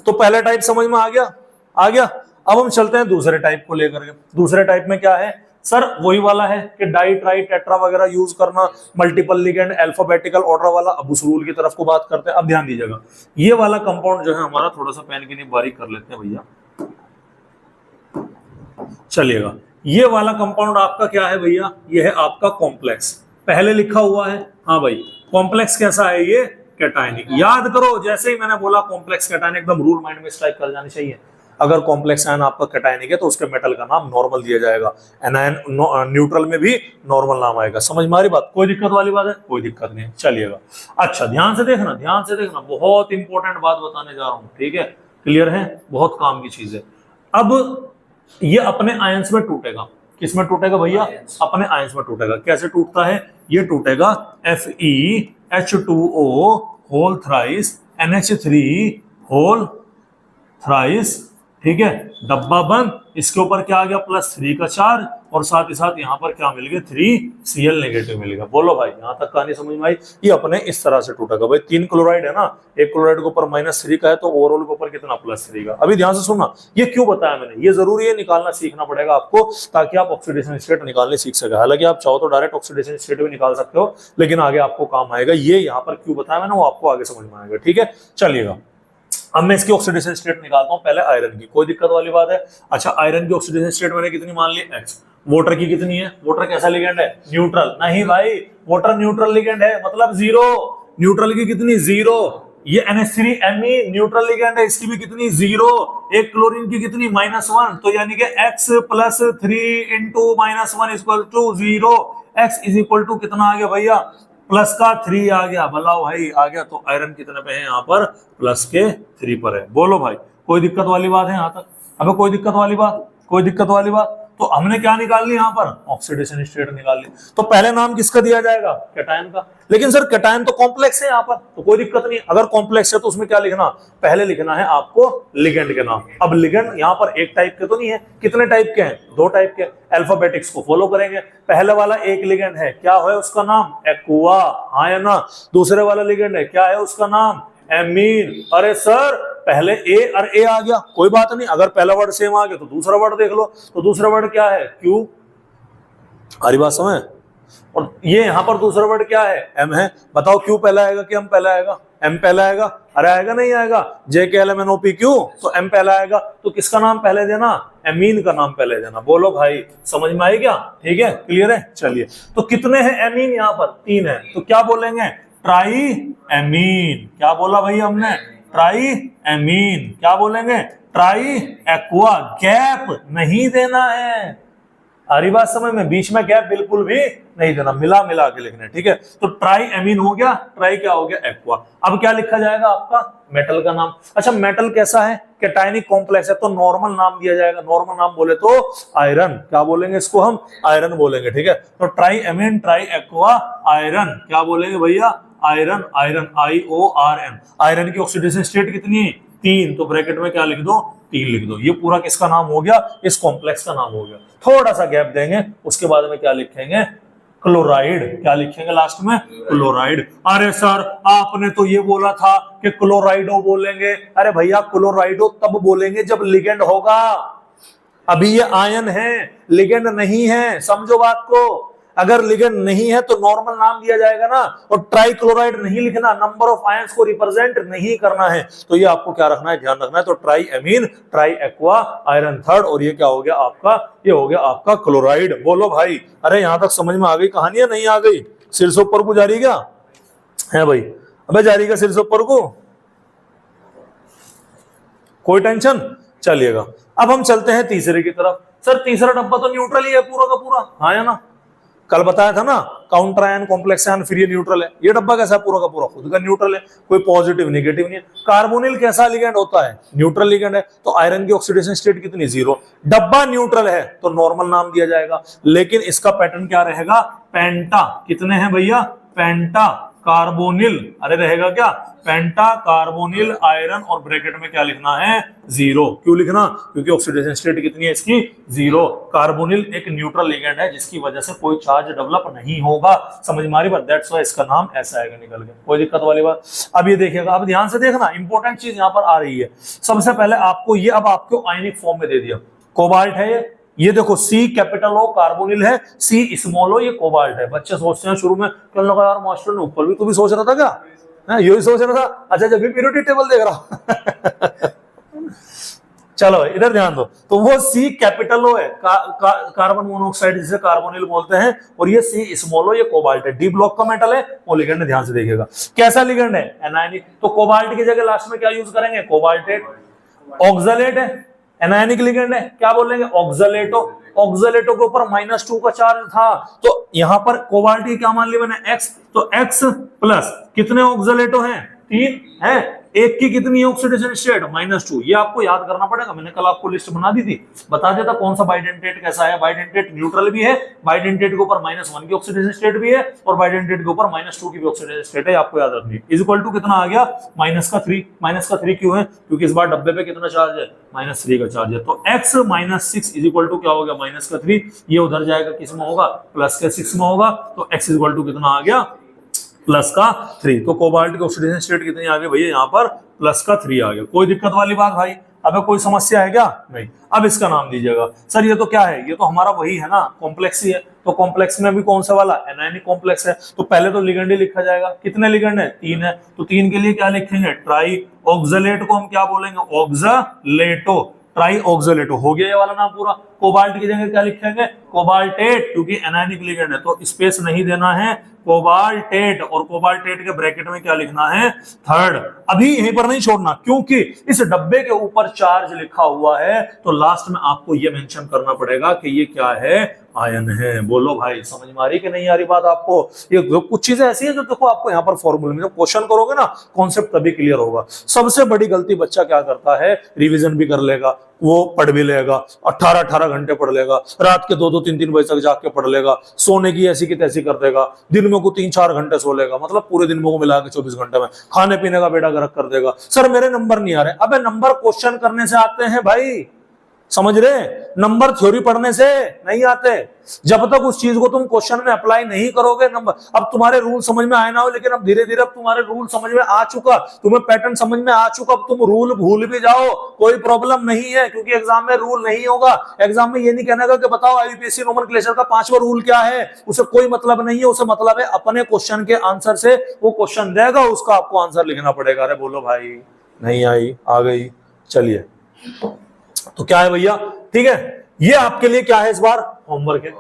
[SPEAKER 1] तो पहला टाइप समझ में आ गया, आ गया। अब हम चलते हैं दूसरे टाइप को लेकर के। दूसरे टाइप में क्या है सर, वही वाला है कि डाई ट्राई टेट्रा वगैरह यूज करना, मल्टीपल लिगेंड, अल्फाबेटिकल ऑर्डर वाला। अब उस रूल की तरफ को बात करते हैं। अब ध्यान दीजिएगा, ये वाला कंपाउंड जो है हमारा, थोड़ा सा पेन की नहीं बारीक कर लेते हैं भैया, चलिएगा। ये वाला कंपाउंड आपका क्या है भैया, ये है आपका कॉम्प्लेक्स, पहले लिखा हुआ है। हाँ भाई, कॉम्प्लेक्स कैसा है ये, कैटायनिक। याद करो, जैसे ही मैंने बोला कॉम्प्लेक्स कैटायनिक, एकदम रूल माइंड में स्ट्राइक कर जानी चाहिए। अगर कॉम्प्लेक्स आयन आपका कैटायनिक है तो उसके मेटल का नाम नॉर्मल दिया जाएगा, एनायन न्यूट्रल में भी नॉर्मल नाम आएगा। समझ में आ रही बात, कोई दिक्कत वाली बात है, कोई दिक्कत नहीं, चलिएगा। अच्छा ध्यान से देखना, ध्यान से देखना, बहुत इंपॉर्टेंट बात बताने जा रहा हूं, ठीक है। क्लियर है, बहुत काम की चीज है। अब ये अपने आयंस में टूटेगा, किसमें टूटेगा भैया, अपने आयंस में टूटेगा। कैसे टूटता है, ये टूटेगा FeH2O whole thrice NH3 whole thrice, ठीक है, डब्बा बंद। इसके ऊपर क्या आ गया +3 का चार्ज, और साथ ही साथ यहाँ पर क्या मिल गया 3Cl नेगेटिव मिल गया। बोलो भाई, यहाँ तक कहानी समझ में आई। ये अपने इस तरह से टूटेगा भाई। 3 क्लोराइड है ना, एक क्लोराइड के ऊपर -3 का है, तो ओवरऑल के ऊपर कितना +3 का। अभी ध्यान से सुनना, ये क्यों बताया मैंने, ये जरूरी है, निकालना सीखना पड़ेगा आपको, ताकि आप ऑक्सीडेशन स्टेट निकालने सीख सके। हालांकि आप चाहो तो डायरेक्ट ऑक्सीडेशन स्टेट भी निकाल सकते हो, लेकिन आगे आपको काम आएगा। ये यहाँ पर क्यों बताया मैंने, वो आपको आगे समझ में आएगा, ठीक है। चलिएगा, अब मैं इसकी ऑक्सीडेशन स्टेट निकालता हूं, पहले आयरन की, कोई दिक्कत वाली बात है। अच्छा, आयरन की ऑक्सीडेशन स्टेट मैंने कितनी मान ली x। वाटर की कितनी है, वाटर कैसा लिगेंड है, न्यूट्रल। नहीं भाई, वाटर न्यूट्रल लिगेंड है, मतलब 0। न्यूट्रल की कितनी 0। ये NH3Me न्यूट्रल लिगेंड है, इसकी भी कितनी 0। एक क्लोरीन की कितनी -1, तो यानी कि x + 3 × -1 = 0। x = कितना आ गया भैया, प्लस का 3 आ गया। भला भाई आ गया, तो आयरन कितने पे है यहाँ पर, +3 पर है। बोलो भाई, कोई दिक्कत वाली बात है यहाँ तक, अब कोई दिक्कत वाली बात, कोई दिक्कत वाली बात। तो हमने क्या निकाल ली यहाँ पर, ऑक्सीडेशन स्टेट निकाल ली। तो पहले नाम किसका दिया जाएगा, कैटायन का। लेकिन सर कैटायन तो कॉम्प्लेक्स है यहाँ पर, तो कोई दिक्कत नहीं। अगर कॉम्प्लेक्स है तो उसमें क्या लिखना, पहले लिखना है आपको लिगेंड के नाम। अब लिगेंड यहाँ पर एक टाइप के तो नहीं है, कितने टाइप के हैं, 2 टाइप के। अल्फाबेटिक्स को फॉलो करेंगे। पहले वाला एक लिगेंड है, क्या है उसका नाम, एक्वा, हाँ या ना। दूसरे वाला लिगेंड है, क्या है उसका नाम, एमीन। अरे सर पहले ए और ए आ गया, कोई बात नहीं। अगर पहला वर्ड सेम आ गया तो दूसरा वर्ड देख लो, तो दूसरा वर्ड क्या है, क्यू। हरी बात समझ। और ये यहां पर दूसरा वर्ड क्या है, एम है। बताओ क्यू पहला आएगा कि एम पहला आएगा, एम पहला आएगा। अरे आएगा नहीं आएगा, JKLMNOPQ, तो एम पहला आएगा। तो किसका नाम पहले देना, एमीन का नाम पहले देना। बोलो भाई, समझ में आई क्या, ठीक है, क्लियर है। चलिए, तो कितने हैं एमीन, यहाँ पर 3 है, तो क्या बोलेंगे, ट्राई एमीन। क्या बोला भाई हमने, ट्राई एमीन। क्या बोलेंगे, ट्राई एक्वा। गैप नहीं देना है, हरी बात समझ में, बीच में गैप बिल्कुल भी नहीं देना, मिला मिला के लिखना है, ठीक है। तो ट्राई एमीन हो गया, ट्राई क्या हो गया, एक्वा। अब क्या लिखा जाएगा आपका, मेटल का नाम। अच्छा, मेटल कैसा है, कैटायनिक कॉम्प्लेक्स है, तो नॉर्मल नाम दिया जाएगा। नॉर्मल नाम बोले तो आयरन, क्या बोलेंगे इसको हम, आयरन बोलेंगे, ठीक है। तो try amine, try aqua, iron. क्या बोलेंगे भैया, आयरन, आयरन, IORN। आयरन की ऑक्सीडेशन स्टेट कितनी है, 3, तो ब्रैकेट में क्या लिख दो, टी लिख दो। ये पूरा किसका नाम हो गया, इस कॉम्प्लेक्स का नाम हो गया। थोड़ा सा गैप देंगे, उसके बाद में क्या लिखेंगे, क्लोराइड। क्या लिखेंगे लास्ट में, क्लोराइड। अरे सर आपने तो ये बोला था कि क्लोराइडो बोलेंगे। अरे भैया क्लोराइडो तब बोलेंगे जब लिगेंड होगा, अभी ये आयन है, लिगेंड नहीं है, समझो बात को। अगर लिगेंड नहीं है तो नॉर्मल नाम दिया जाएगा ना, और ट्राइक्लोराइड नहीं लिखना, नंबर ऑफ आयंस को रिप्रेजेंट नहीं करना है। तो ये आपको क्या रखना है, ध्यान रखना है। तो try amine, try aqua, iron third, और ये क्या हो गया आपका, ये हो गया आपका क्लोराइड। बोलो भाई, अरे यहां तक समझ में आ गई कहानी या नहीं आ गई? सिर से ऊपर को जा रही क्या है भाई? अबे जा रही क्या सिर से ऊपर को? कोई टेंशन, चलिएगा। अब हम चलते हैं तीसरे की तरफ। सर तीसरा डब्बा तो न्यूट्रल ही है पूरा का पूरा, हाँ या ना? कल बताया था ना, काउंटर आयन, कॉम्प्लेक्स आयन, फिर ये न्यूट्रल है। ये डब्बा कैसा है, पूरा का पूरा खुद का न्यूट्रल है, कोई पॉजिटिव नेगेटिव नहीं है। कार्बोनिल कैसा लिगेंड होता है, न्यूट्रल लिगेंड है, तो आयरन की ऑक्सीडेशन स्टेट कितनी, 0। डब्बा न्यूट्रल है तो नॉर्मल नाम दिया जाएगा, लेकिन इसका पैटर्न क्या रहेगा, पेंटा। कितने हैं भैया, पेंटा कार्बोनिल। अरे रहेगा क्या, पेंटा कार्बोनिल आयरन, और ब्रैकेट में क्या लिखना है, 0। क्यों लिखना, क्योंकि ऑक्सीडेशन स्टेट कितनी है इसकी, 0। कार्बोनिल एक न्यूट्रल लिगेंड है जिसकी वजह से कोई चार्ज डेवलप नहीं होगा। समझ में आ रही बात? दैट्स व्हाई इसका नाम ऐसा आएगा निकल के, कोई दिक्कत वाली बात। अब ये देखिएगा, अब ध्यान से देखना, इंपॉर्टेंट चीज यहाँ पर आ रही है। सबसे पहले आपको ये, अब आपको आयनिक फॉर्म में दे दिया, कोबाल्ट है ये देखो, सी कैपिटल ओ कार्बोनिल है, सी स्मॉल ओ ये कोबाल्ट है। बच्चे सोचते हैं शुरू में, क्या लगा यार मास्टर ने ऊपर भी, तू भी सोच रहा था क्या, यही सोच रहा था? अच्छा जब भी पीरियोडिक टेबल देख रहा चलो इधर ध्यान दो। तो वो सी कैपिटल ओ है, कार्बन मोनोऑक्साइड जिसे कार्बोनिल बोलते हैं, और ये सी स्मॉल ओ ये कोबाल्ट है। डी ब्लॉक का मेटल है, वो लिगेंड है, ध्यान से देखिएगा कैसा लिगेंड है, एनायनिक। तो कोबाल्ट की जगह लास्ट में क्या यूज करेंगे, कोबाल्टेट। ऑक्सलेट है, एनायनिक लिगेंड है, क्या बोलेंगे, ऑक्सलेटो। ऑक्सलेटो के ऊपर -2 का चार्ज था, तो यहां पर कोबाल्ट की क्या मान ली मैंने, X। तो X प्लस कितने ऑक्सलेटो हैं, 3 हैं। एक की कितनी है ऑक्सीडेशन स्टेट, -2। ये आपको याद करना पड़ेगा, मैंने कल आपको लिस्ट बना दी थी, बता देता कौन सा बाइडेंटेट कैसा है। बाइडेंटेट न्यूट्रल भी है, बाइडेंटेट के ऊपर -1 की ऑक्सीडेशन स्टेट भी है, और बाइडेंटेट के ऊपर -2 की भी ऑक्सीडेशन स्टेट है, आपको याद रखनी है। इज इक्वल टू कितना आ गया, -3। -3 क्यों है, क्योंकि इस बार डब्बे पे कितना चार्ज है, -3 का चार्ज है। तो x -6 इज इक्वल टू क्या हो गया, -3। ये उधर जाएगा, किस में होगा, +6 में होगा। तो x इज इक्वल टू कितना आ गया, +3। तो कोबाल्ट की ऑक्सीडेशन स्टेट कितनी आ गई भैया, यहाँ पर +3 आ गया। कोई दिक्कत वाली बात भाई, अबे कोई समस्या है क्या, नहीं। अब इसका नाम दीजिएगा। सर ये तो क्या है, ये तो हमारा वही है ना, कॉम्प्लेक्स ही है। तो कॉम्प्लेक्स में भी कौन सा वाला, एनायनिक कॉम्प्लेक्स है। तो पहले तो लिगेंड ही लिखा जाएगा। कितने लिगेंड है, 3 है। तो 3 के लिए क्या लिखेंगे, ट्राई ऑक्सलेट को हम क्या बोलेंगे, ऑक्सलेटो। ट्राई ऑक्सलेटो हो गया ये वाला नाम पूरा। कोबाल्ट की जगह क्या लिखेंगे, कोबाल्टेट, क्योंकि एनायनिक लिगेंड है तो स्पेस नहीं देना है, कोबाल्टेट। और कोबाल्टेट के ब्रैकेट में क्या लिखना है, थर्ड। अभी यहीं पर नहीं छोड़ना, क्योंकि इस डब्बे के ऊपर चार्ज लिखा हुआ है, तो लास्ट में आपको यह मेंशन करना पड़ेगा कि ये क्या है, आयन है। बोलो भाई समझ में आ रही कि नहीं आ रही बात आपको? ये कुछ चीजें ऐसी हैं जो देखो आपको यहाँ पर फॉर्मूले में जब क्वेश्चन करोगे ना, कॉन्सेप्ट तभी क्लियर होगा। सबसे बड़ी गलती बच्चा क्या करता है, रिवीजन भी कर लेगा, वो पढ़ भी लेगा, 18 घंटे पढ़ लेगा, रात के 2-2 3-3 बजे तक जाके पढ़ लेगा, सोने की ऐसी की तैसी कर देगा, दिन में को 3-4 घंटे सो लेगा, मतलब पूरे दिन में को मिला के 24 घंटे में खाने पीने का बेड़ा गर्क कर देगा। सर मेरे नंबर नहीं आ रहे, अबे नंबर क्वेश्चन करने से आते हैं भाई, समझ रहे, नंबर थ्योरी पढ़ने से नहीं आते। जब तक उस चीज को तुम क्वेश्चन में अप्लाई नहीं करोगे नंबर, अब तुम्हारे रूल समझ में आए ना हो, लेकिन अब धीरे धीरे अब तुम्हारे रूल समझ में आ चुका, तुम्हें पैटर्न समझ में आ चुका, अब तुम रूल भूल भी जाओ कोई प्रॉब्लम नहीं है, क्योंकि एग्जाम में रूल नहीं होगा। एग्जाम में ये नहीं कहना कि बताओ आईयूपीएससी नोमेनक्लेचर का 5वां रूल क्या है, उसे कोई मतलब नहीं है। उसे मतलब है अपने क्वेश्चन के आंसर से वो क्वेश्चन देगा, उसका आपको आंसर लिखना पड़ेगा। अरे बोलो भाई, नहीं आई, आ गई, चलिए। तो क्या है भैया, ठीक है, ये आपके लिए क्या है इस बार, होमवर्क है,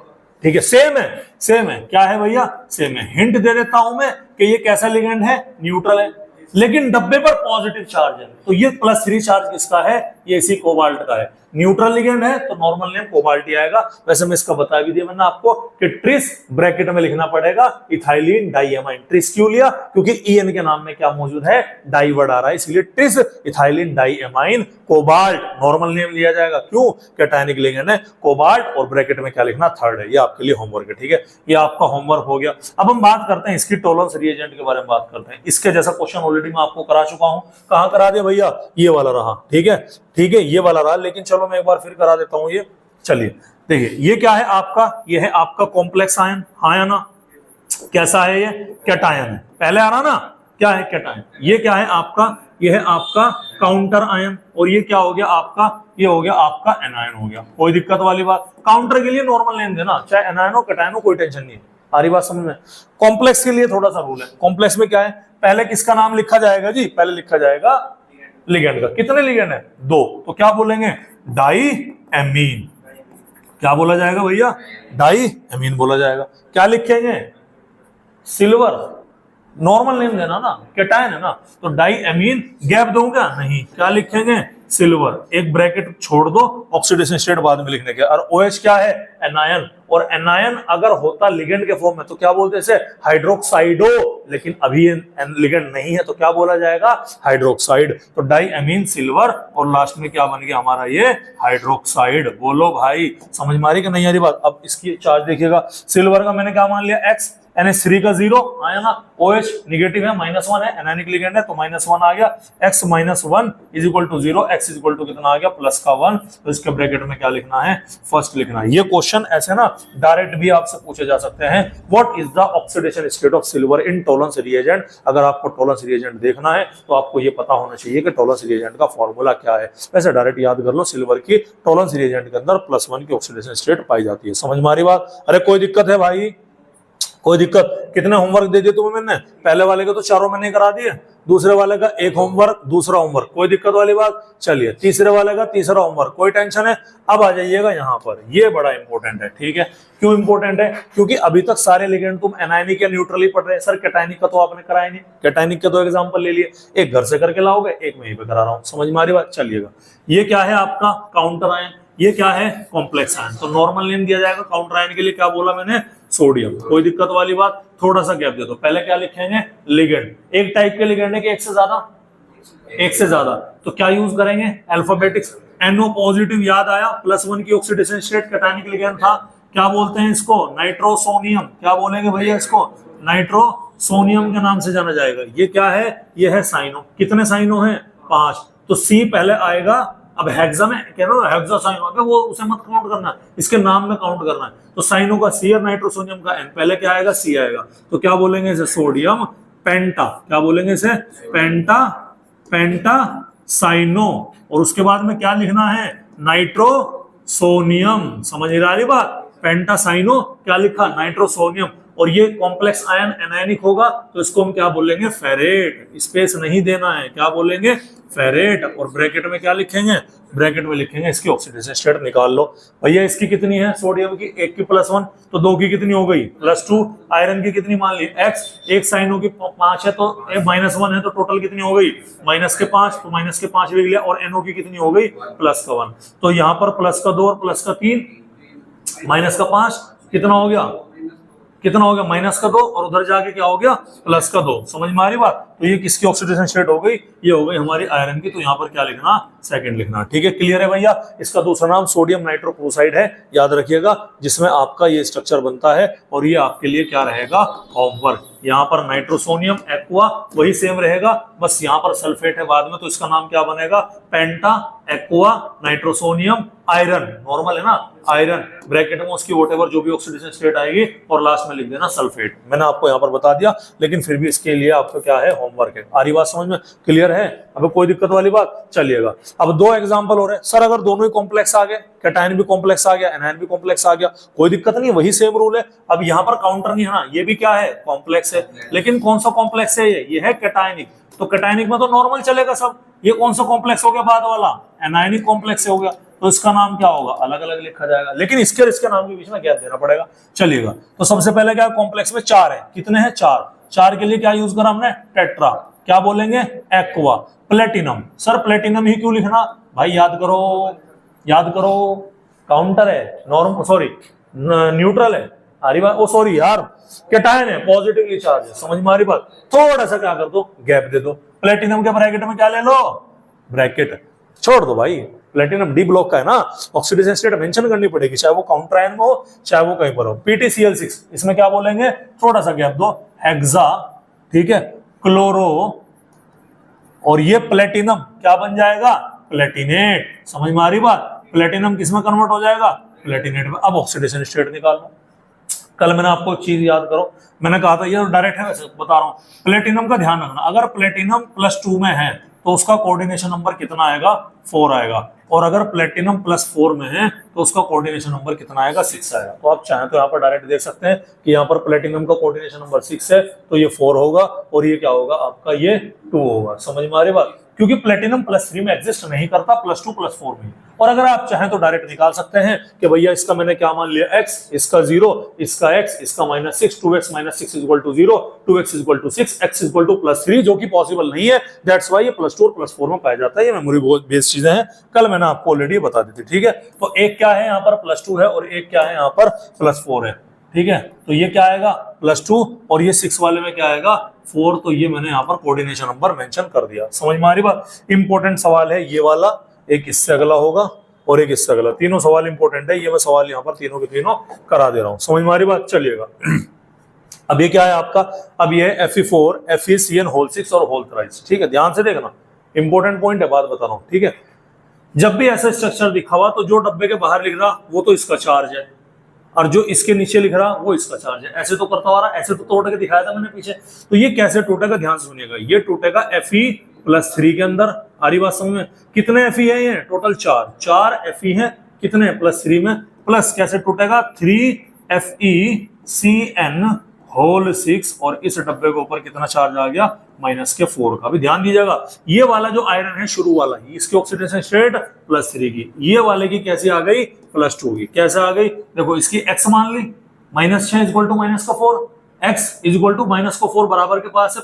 [SPEAKER 1] ठीक है, सेम है, सेम है, क्या है भैया, सेम है। हिंट दे देता हूं मैं कि ये कैसा लिगेंड है, न्यूट्रल है, लेकिन डब्बे पर पॉजिटिव चार्ज है। तो ये +3 चार्ज किसका है, ये इसी कोबाल्ट का है। न्यूट्रल लिगेंड है तो नॉर्मल नेम कोबाल्ट ही आएगा। वैसे मैं इसका बता भी दिया मैंने आपको कि ट्रिस ब्रैकेट में लिखना पड़ेगा इथाइलिन डाइएमाइन। ट्रिस क्यों लिया, क्योंकि ईएन के नाम में क्या मौजूद है, डाई वर्ड आ रहा है, इसलिए tris ethylene diamine cobalt normal name लिया जाएगा। क्यों, कैटायनिक लिगेंड है कोबाल्ट, और ब्रैकेट में क्या लिखना, थर्ड है। ये आपके लिए होमवर्क है, ठीक है, ये आपका होमवर्क हो गया। अब हम बात करते हैं इसकी टोलेंस रिएजेंट के बारे में बात करते हैं। इसके जैसा क्वेश्चन ऑलरेडी मैं आपको करा चुका हूं, कहां करा दिया भैया, ये वाला रहा, ठीक है। ठीक है, ये वाला रहा, लेकिन चलो मैं एक बार फिर करा देता हूं ये। चलिए देखिए, ये क्या है आपका, ये है आपका कॉम्प्लेक्स आयन, हाँ या ना, कैसा है ये, कैटायन है, पहले आ रहा ना, क्या है कैटायन। ये क्या है आपका, ये है आपका काउंटर आयन, और ये क्या हो गया आपका, ये हो गया आपका एनायन हो गया। कोई दिक्कत वाली बात, काउंटर के लिए नॉर्मल नेम देना, चाहे एनायन हो कैटायन हो, कोई टेंशन नहीं है, आ रही बात समझ में। कॉम्प्लेक्स के लिए थोड़ा सा रूल है, कॉम्प्लेक्स में क्या है, पहले किसका नाम लिखा जाएगा जी, पहले लिखा जाएगा लिगेंड का। कितने लिगेंड है, 2, तो क्या बोलेंगे, डाई एमीन। क्या बोला जाएगा भैया, डाई एमीन बोला जाएगा। क्या लिखेंगे, सिल्वर, नॉर्मल नेम देना ना, कैटायन है ना, तो डाई एमीन, गैप दूंगा नहीं, क्या लिखेंगे, सिल्वर, एक ब्रैकेट छोड़ दो, ऑक्सीडेशन स्टेट बाद में लिखने के। और OH क्या है, एनायन, और एनायन अगर होता लिगेंड के फॉर्म में तो क्या बोलते हैं, हाइड्रोक्साइडो, लेकिन अभी लिगेंड नहीं है तो क्या बोला जाएगा, हाइड्रोक्साइड। तो डाई एमीन सिल्वर, और लास्ट में क्या बन गया हमारा, ये हाइड्रोक्साइड। बोलो भाई समझ मारी कि नहीं आ रही बात। अब इसकी चार्ज देखिएगा, सिल्वर का मैंने क्या मान लिया, X, NH3 का 0 आया ना, OH निगेटिव है, -1 है, एनायनिक लिगेंड है तो -1 आ गया, X - 1 is equal to 0, X is equal to कितना आ गया, +1। तो इसके ब्रैकेट में क्या लिखना है, फर्स्ट लिखना है। ये क्वेश्चन ऐसे ना डायरेक्ट भी आपसे पूछे जा सकते हैं, what is the oxidation state of silver in Tollens reagent. अगर आपको टोलेंस रिएजेंट देखना है तो आपको ये पता होना चाहिए कि टोलेंस रिएजेंट का फॉर्मूला क्या है। वैसे डायरेक्ट याद कर लो, सिल्वर की टोलेंस रिएजेंट के अंदर +1 की ऑक्सीडेशन स्टेट पाई जाती है। समझ में आ रही बात। अरे कोई दिक्कत है भाई, कोई दिक्कत। कितने होमवर्क दे दिए तुम्हें मैंने, पहले वाले के तो चारों मैंने करा दिए, दूसरे वाले का एक होमवर्क, दूसरा होमवर्क, कोई दिक्कत वाली बात। चलिए तीसरे वाले का तीसरा होमवर्क, कोई टेंशन है। अब आ जाइएगा यहाँ पर, ये बड़ा इंपॉर्टेंट है, ठीक है। क्यों इंपॉर्टेंट है, क्योंकि अभी तक सारे लिगेंड तुम एनायनिक या न्यूट्रल ही पढ़ रहे हैं। सर कैटायनिक का तो आपने कराया नहीं, कैटायनिक के तो एग्जांपल ले लिए, एक घर से करके लाओगे, एक मैं यहीं पे करा रहा हूँ। समझ में आ रही बात। चलिएगा, ये क्या है आपका काउंटर आयन, ये क्या है कॉम्प्लेक्स आयन। तो नॉर्मल नेम दिया जाएगा काउंटर आयन के लिए, क्या बोला मैंने, सोडियम। कोई दिक्कत वाली बात, थोड़ा सा गैप दे दो। पहले क्या लिखेंगे, लिगेंड। एक टाइप के लिगेंड है कि एक से ज्यादा, एक से ज्यादा, तो क्या यूज करेंगे, अल्फाबेटिक्स। NO पॉजिटिव याद आया, +1 की ऑक्सीडेशन स्टेट, कैटायनिक लिगेंड था, क्या बोलते हैं इसको, नाइट्रोसोनियम। क्या बोलेंगे भैया इसको, नाइट्रोसोनियम के नाम से जाना जाएगा। ये क्या है, ये है साइनो। कितने साइनो हैं, 5, तो C पहले आएगा। अब हेक्सा में कह रहा हूं, हेक्सा साइनो आएगा, वो उसे मत काउंट करना, इसके नाम में काउंट करना है। तो साइनो का C और नाइट्रोसोनियम का N, पहले क्या आएगा, C आएगा। तो क्या बोलेंगे इसे, सोडियम पेंटा। क्या बोलेंगे इसे, पेंटा, पेंटा साइनो। और उसके बाद में क्या लिखना है, नाइट्रोसोनियम। समझ आ रही बात, पेंटा साइनो, क्या लिखा, नाइट्रोसोनियम। और ये कॉम्प्लेक्स आयन एनायनिक होगा तो इसको हम क्या बोलेंगे, फेरेट। स्पेस नहीं देना है, क्या बोलेंगे, फेरेट। और ब्रैकेट में क्या लिखेंगे, ब्रैकेट में लिखेंगे इसकी ऑक्सीडेशन स्टेट निकाल लो। भैया इसकी कितनी है, सोडियम की 1 की +1, तो 2 की कितनी हो गई, +2। आयरन की कितनी मान ली, X, एक साइनो की 5 है तो -1 है, तो टोटल कितनी हो गई, -5, तो -5 लिख लिया। और NO की कितनी हो गई, +1। तो यहाँ पर +2 और +3, -5, कितना हो गया, कितना हो गया, -2, और उधर जाके क्या हो गया, +2। समझ में आ रही बात। तो ये किसकी ऑक्सीडेशन स्टेट हो गई, ये हो गई हमारी आयरन की। तो यहाँ पर क्या लिखना, सेकंड लिखना, ठीक है। क्लियर है भैया। इसका दूसरा नाम सोडियम नाइट्रोक्लोराइड है, याद रखिएगा, जिसमें आपका ये स्ट्रक्चर बनता है। और ये आपके लिए क्या रहेगा, होमवर्क। यहाँ पर नाइट्रोसोनियम एक्वा वही सेम रहेगा, बस यहाँ पर सल्फेट है बाद में, तो इसका नाम क्या बनेगा, पेंटा एक्वा नाइट्रोसोनियम आयरन। नॉर्मल है ना, आयरन, ब्रैकेट में उसकी वोटेवर जो भी ऑक्सीडेशन स्टेट आएगी, और लास्ट में लिख देना सल्फेट। मैंने आपको यहाँ पर बता दिया, लेकिन फिर भी इसके लिए आपको क्या है, होमवर्क है। आरी बात समझ में, क्लियर है। अब कोई दिक्कत वाली बात। चलिएगा, अब 2 एग्जांपल हो रहे हैं। सर अगर दोनों ही कॉम्प्लेक्स आ गए, कैटायन भी कॉम्प्लेक्स आ गया, एनायन भी कॉम्प्लेक्स आ गया, कोई दिक्कत नहीं, वही सेम रूल है। अब यहाँ पर काउंटर नहीं है ना, ये भी क्या है, कॉम्प्लेक्स है। लेकिन कौन सा कॉम्प्लेक्स है, ये है कैटायनिक। तो कैटायनिक में तो नॉर्मल चलेगा सब। ये कौन सा कॉम्प्लेक्स हो गया बाद वाला, एनायनिक कॉम्प्लेक्स हो गया, तो इसका नाम क्या होगा, अलग अलग लिखा जाएगा। लेकिन इसके और इसके नाम के बीच में गैप देना पड़ेगा। चलिएगा, तो सबसे पहले क्या, कॉम्प्लेक्स में 4 है। कितने हैं, 4 के लिए क्या यूज करा हमने, टेट्रा। क्या बोलेंगे, एक्वा। प्लेटिनम, सर प्लेटिनम ही क्यों लिखना भाई, याद करो, याद करो, काउंटर है, नॉर्मल, सॉरी न्यूट्रल है। अरे बात, ओ सॉरी यार, कैटायन है, पॉजिटिवली चार्ज है। समझ में आ रही बात। थोड़ा सा क्या कर दो, गैप दे दो। प्लेटिनम के ब्रैकेट में क्या ले लो, ब्रैकेट छोड़ दो भाई। प्लेटिनम डी ब्लॉक का है ना, ऑक्सीडेशन स्टेट मेंशन करनी पड़ेगी, चाहे वो काउंटर आयन में हो, चाहे वो कहीं पर हो। PTCl6, इसमें क्या बोलेंगे, थोड़ा सा गैप दो, हेक्सा, ठीक है, क्लोरो, और ये प्लेटिनम क्या बन जाएगा, प्लेटिनेट। समझ में आ रही बात? प्लेटिनम किस में कन्वर्ट हो जाएगा? प्लेटिनेट में। अब ऑक्सीडेशन स्टेट निकाल लो। कल मैंने आपको एक चीज याद करो, मैंने कहा था ये डायरेक्ट है, वैसे बता रहा हूँ। प्लेटिनम का ध्यान रखना, अगर प्लेटिनम +2 में है तो उसका कोऑर्डिनेशन नंबर कितना आएगा? 4 आएगा। और अगर प्लेटिनम +4 में है तो उसका कोऑर्डिनेशन नंबर कितना आएगा? 6 आएगा। तो आप चाहें तो यहाँ पर डायरेक्ट देख सकते हैं कि यहाँ पर प्लेटिनम का कोऑर्डिनेशन नंबर 6 है, तो ये 4 होगा और ये क्या होगा आपका? ये 2 होगा। समझ में आ रही बात? क्योंकि प्लेटिनम +3 में एग्जिस्ट नहीं करता, +2 +4 में। और अगर आप चाहें तो डायरेक्ट निकाल सकते हैं कि भैया इसका मैंने क्या मान लिया? x, इसका 0, इसका x, इसका -6, 2x - 6 = 0, 2x = 6, x = +3, जो कि पॉसिबल नहीं है। दैट्स वाई ये +2 और +4 में पाया जाता है। ये मेमोरी बेस्ड चीजें हैं, कल मैंने आपको ऑलरेडी बता दी थी। ठीक है, तो एक क्या है यहाँ पर? +2 है और एक क्या है यहाँ पर? +4 है। ठीक है, तो ये क्या आएगा? +2 और ये 6 वाले में क्या आएगा? 4। तो ये मैंने यहाँ पर कोऑर्डिनेशन नंबर मेंशन कर दिया। समझ में आ रही बात? इंपॉर्टेंट सवाल है ये वाला, एक इससे अगला होगा और एक इससे अगला। तीनों सवाल इंपॉर्टेंट है, ये मैं सवाल यहाँ पर तीनों के तीनों करा दे रहा हूँ। समझ में आ रही बात? चलिएगा। अब ये क्या है आपका? अब ये Fe4, FeCN होल 6 और होल थ्राइस। ठीक है, ध्यान से देखना, इंपॉर्टेंट पॉइंट है, बात बता रहा हूँ। ठीक है, जब भी ऐसा स्ट्रक्चर दिखा हुआ तो जो डब्बे के बाहर लिख रहा वो तो इसका चार्ज है, और जो इसके नीचे लिख रहा वो इसका चार्ज है। ऐसे तो करता आ रहा, ऐसे तो तोड़ के दिखाया था मैंने पीछे। तो ये कैसे टूटेगा? ध्यान से सुनिएगा। ये टूटेगा Fe+3 के अंदर। आ रही बात समझ में? कितने Fe है? ये टोटल 4 Fe है। कितने? +3 में। प्लस कैसे टूटेगा? 3FeCN होल 6 और इस डब्बे के ऊपर कितना चार्ज आ गया? -4 का। भी ध्यान दीजिएगा, ये वाला जो आयरन है शुरू वाला ही, इसकी ऑक्सीडेशन स्टेट +3 की, ये वाले की कैसी आ गई? +2 की। कैसे आ गई? देखो, इसकी x मान ली, -6 = -4, x = -4 बराबर के पास है,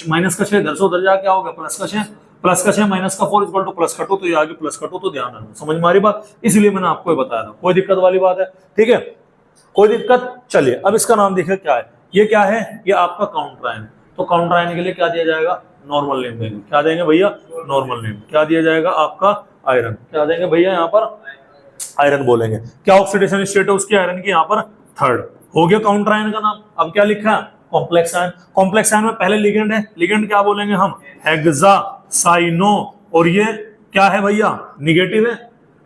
[SPEAKER 1] -6 इधर से उधर जा क्या हो गया? +6, +6 -4 = +2, तो ये आगे +2। तो ध्यान रखना। समझ में आ रही बात? इसलिए मैंने आपको ये बताया था, कोई दिक्कत वाली बात है? ठीक है, कोई दिक्कत? चलिए, अब इसका नाम देखिए क्या है। ये क्या है? ये आपका काउंटर आयन। तो काउंटर आयन के लिए क्या दिया जाएगा? नॉर्मल नेम देंगे। क्या देंगे भैया? Normal name. क्या दिया जाएगा? आपका आयरन। क्या देंगे भैया? यहाँ पर आयरन बोलेंगे। क्या ऑक्सीडेशन स्टेट है उसकी आयरन की? यहाँ पर 3rd हो गया काउंटर आयन का नाम। अब क्या लिखा है? Complex ion. कॉम्प्लेक्स आयन में पहले लिगेंड है, लिगेंड क्या बोलेंगे हम? हेक्सासाइनो। और ये क्या है भैया? निगेटिव है,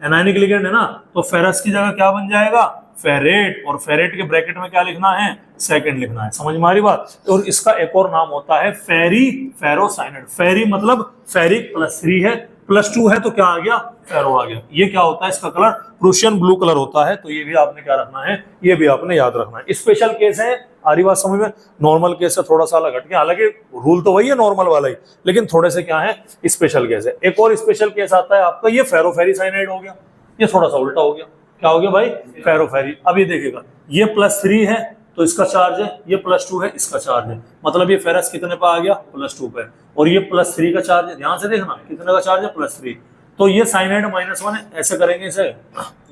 [SPEAKER 1] एनायनिक लिगेंड है ना, तो फेरस की जगह क्या बन जाएगा? फेरेट। और फेरेट के ब्रैकेट में क्या लिखना है? सेकंड लिखना है। समझ में आ रही बात? और इसका एक और नाम होता है फेरोसाइनाइड। फेरी मतलब फेरिक +3 है, +2 है तो क्या आ गया? फेरो आ गया। ये क्या होता है? इसका कलर प्रूशियन ब्लू कलर होता है। तो ये भी आपने क्या रखना है? ये भी आपने याद रखना है। स्पेशल केस है, आ रही बात समझ में? नॉर्मल केस से थोड़ा सा अलग हटके, हालांकि रूल तो वही है नॉर्मल वाला ही, लेकिन थोड़े से क्या है? स्पेशल केस है। एक और स्पेशल केस आता है आपका, ये फेरोफेरिसाइनाइड हो गया। ये थोड़ा सा उल्टा हो गया। क्या हो गया भाई? फेरोफेरी। अब ये देखिएगा, ये +3 है तो इसका चार्ज है, ये +2 है इसका चार्ज है, मतलब ये फेरस कितने पे आ गया? +2 पे। और ये +3 का चार्ज है, ध्यान से देखना कितने का चार्ज है? +3। तो ये साइनाइड -1 है। ऐसे करेंगे, इसे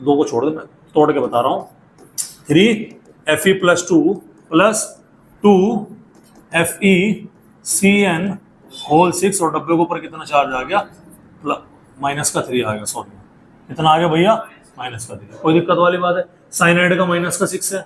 [SPEAKER 1] 2 को छोड़ दे, मैं तोड़ के बता रहा हूँ। 3Fe+2 + 2FeCN होल 6 और डब्बे के ऊपर कितना चार्ज आ गया? -3 आ गया। सॉरी, कितना आ गया भैया? -3। कोई दिक्कत वाली बात है? साइनाइड का -6 है,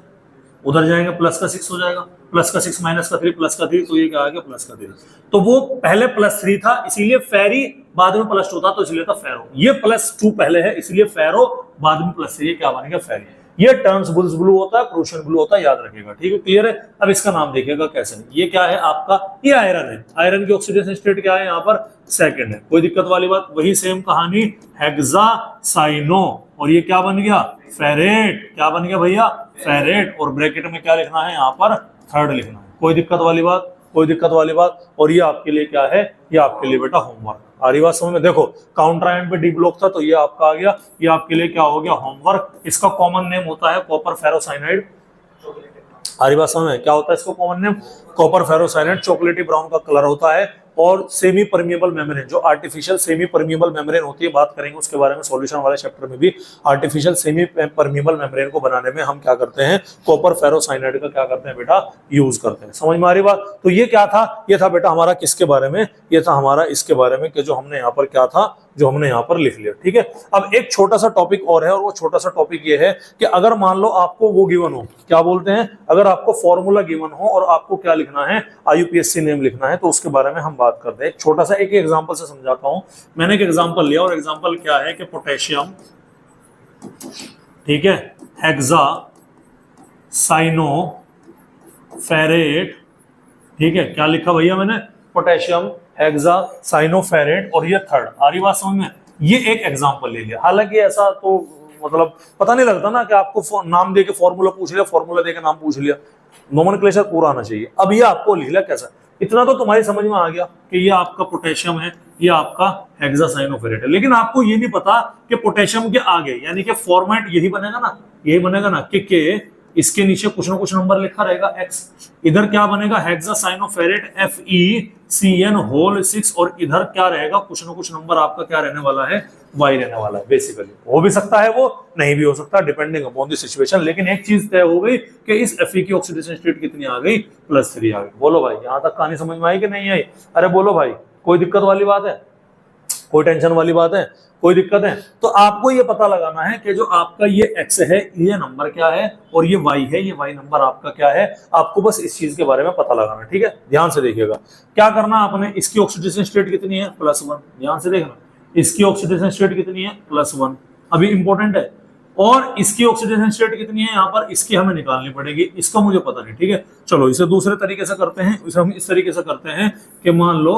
[SPEAKER 1] उधर जाएंगे +6 हो जाएगा, +6 -3 +3, तो ये क्या आ गया? +3। तो वो पहले +3 था इसीलिए फेरी, बाद में +2 था तो इसलिए था फेरो। ये +2 पहले है इसलिए फेरो, बाद में +3, ये क्या बन गया? फेरी। ये टर्न्स बुल्स ब्लू होता है, प्रूशियन ब्लू होता है, याद रखिएगा। ठीक है, क्लियर है? अब इसका नाम देखिएगा कैसे। ये क्या है आपका? ये आयरन है। आयरन की ऑक्सीडेशन स्टेट क्या है? यहाँ पर सेकंड है। कोई दिक्कत वाली बात? वही सेम कहानी, हेक्सासाइनो। और ये क्या बन गया? फेरेट। क्या बन गया भैया? फेरेट। और ब्रैकेट में क्या लिखना है? यहाँ पर 3rd लिखना है। कोई दिक्कत वाली बात? कोई दिक्कत वाली बात? और ये आपके लिए क्या है? ये आपके लिए बेटा होमवर्क। आ रही बात समझ में? देखो, काउंटर आयन पे डी ब्लॉक था तो ये आपका आ गया, ये आपके लिए क्या हो गया? होमवर्क। इसका कॉमन नेम होता है कॉपर फेरोसाइनाइड। आ रही बात समझ में? क्या होता है इसको कॉमन नेम? Copper ferrocyanide. चॉकलेटी ब्राउन का कलर होता है। और सेमी परमिएबल मेम्ब्रेन, जो आर्टिफिशियल सेमी परमिएबल मेम्ब्रेन होती है, बात करेंगे उसके बारे में सॉल्यूशन वाले चैप्टर में भी। आर्टिफिशियल सेमी परमिएबल मेम्ब्रेन को बनाने में हम क्या करते हैं? कॉपर फेरोसाइनाइड का क्या करते हैं बेटा? यूज करते हैं। समझ में आ रही बात? तो ये क्या था? ये था बेटा हमारा किसके बारे में? ये था हमारा इसके बारे में कि जो हमने यहाँ पर क्या था, जो हमने यहाँ पर लिख लिया। ठीक है, अब एक छोटा सा टॉपिक और है, और वो छोटा सा टॉपिक ये है कि अगर मान लो आपको वो गिवन हो, क्या बोलते हैं, अगर आपको फॉर्मूला गिवन हो और आपको क्या लिखना है, IUPAC नेम लिखना है, तो उसके बारे में हम बात करते हैं। एक छोटा सा एक एग्जांपल से समझाता हूं। मैंने एक एग्जांपल लिया, और एग्जांपल क्या है कि पोटेशियम, ठीक है, हेक्सा साइनो फेरेट, ठीक है, क्या लिखा भैया मैंने, पोटेशियम हेक्सा साइनो फेरेट, और ये थर्ड। आ रही बात समझ में? ये एक एग्जांपल ले लिया। हालांकि ऐसा तो मतलब पता नहीं लगता ना कि आपको नाम दे के फॉर्मूला पूछ लिया, फॉर्मूला दे के नाम पूछ लिया, नोमेनक्लेचर पूरा आना चाहिए। अब ये आपको लिख लिया कैसा, इतना तो तुम्हारी समझ में आ गया कि ये आपका पोटेशियम है, ये आपका हेक्सासाइनोफेरेट है, लेकिन आपको ये नहीं पता कि पोटेशियम के आगे यानी कि फॉर्मेट यही बनेगा ना, यही बनेगा ना कि इसके नीचे कुछ ना कुछ नंबर लिखा रहेगा x, इधर क्या बनेगा, हेक्सासाइनोफेरेट FeCN होल 6, और इधर क्या रहेगा, कुछ ना कुछ नंबर आपका क्या रहने वाला है, y रहने वाला है। बेसिकली हो भी सकता है, वो नहीं भी हो सकता, डिपेंडिंग अपॉन द सिचुएशन। लेकिन एक चीज तय हो गई कि इस Fe की ऑक्सीडेशन स्टेट कितनी आ गई, +3 आ गई। बोलो भाई, यहां तक कहानी समझ में आई कि नहीं आई? अरे बोलो भाई, कोई दिक्कत वाली बात है, कोई टेंशन वाली बात है, कोई दिक्कत है? तो आपको ये पता लगाना है कि जो आपका ये x है, ये नंबर क्या है, और ये y है, ये y नंबर आपका क्या है। आपको बस इस चीज के बारे में पता लगाना, ठीक है? ध्यान से देखिएगा क्या करना आपने। इसकी ऑक्सीडेशन स्टेट कितनी है, +1। ध्यान से देखना, इसकी ऑक्सीडेशन स्टेट कितनी है, +1, अभी इंपॉर्टेंट है। और इसकी ऑक्सीडेशन स्टेट कितनी है यहाँ पर, इसकी हमें निकालनी पड़ेगी, इसका मुझे पता नहीं। ठीक है, चलो इसे दूसरे तरीके से करते हैं। इसे हम इस तरीके से करते हैं कि मान लो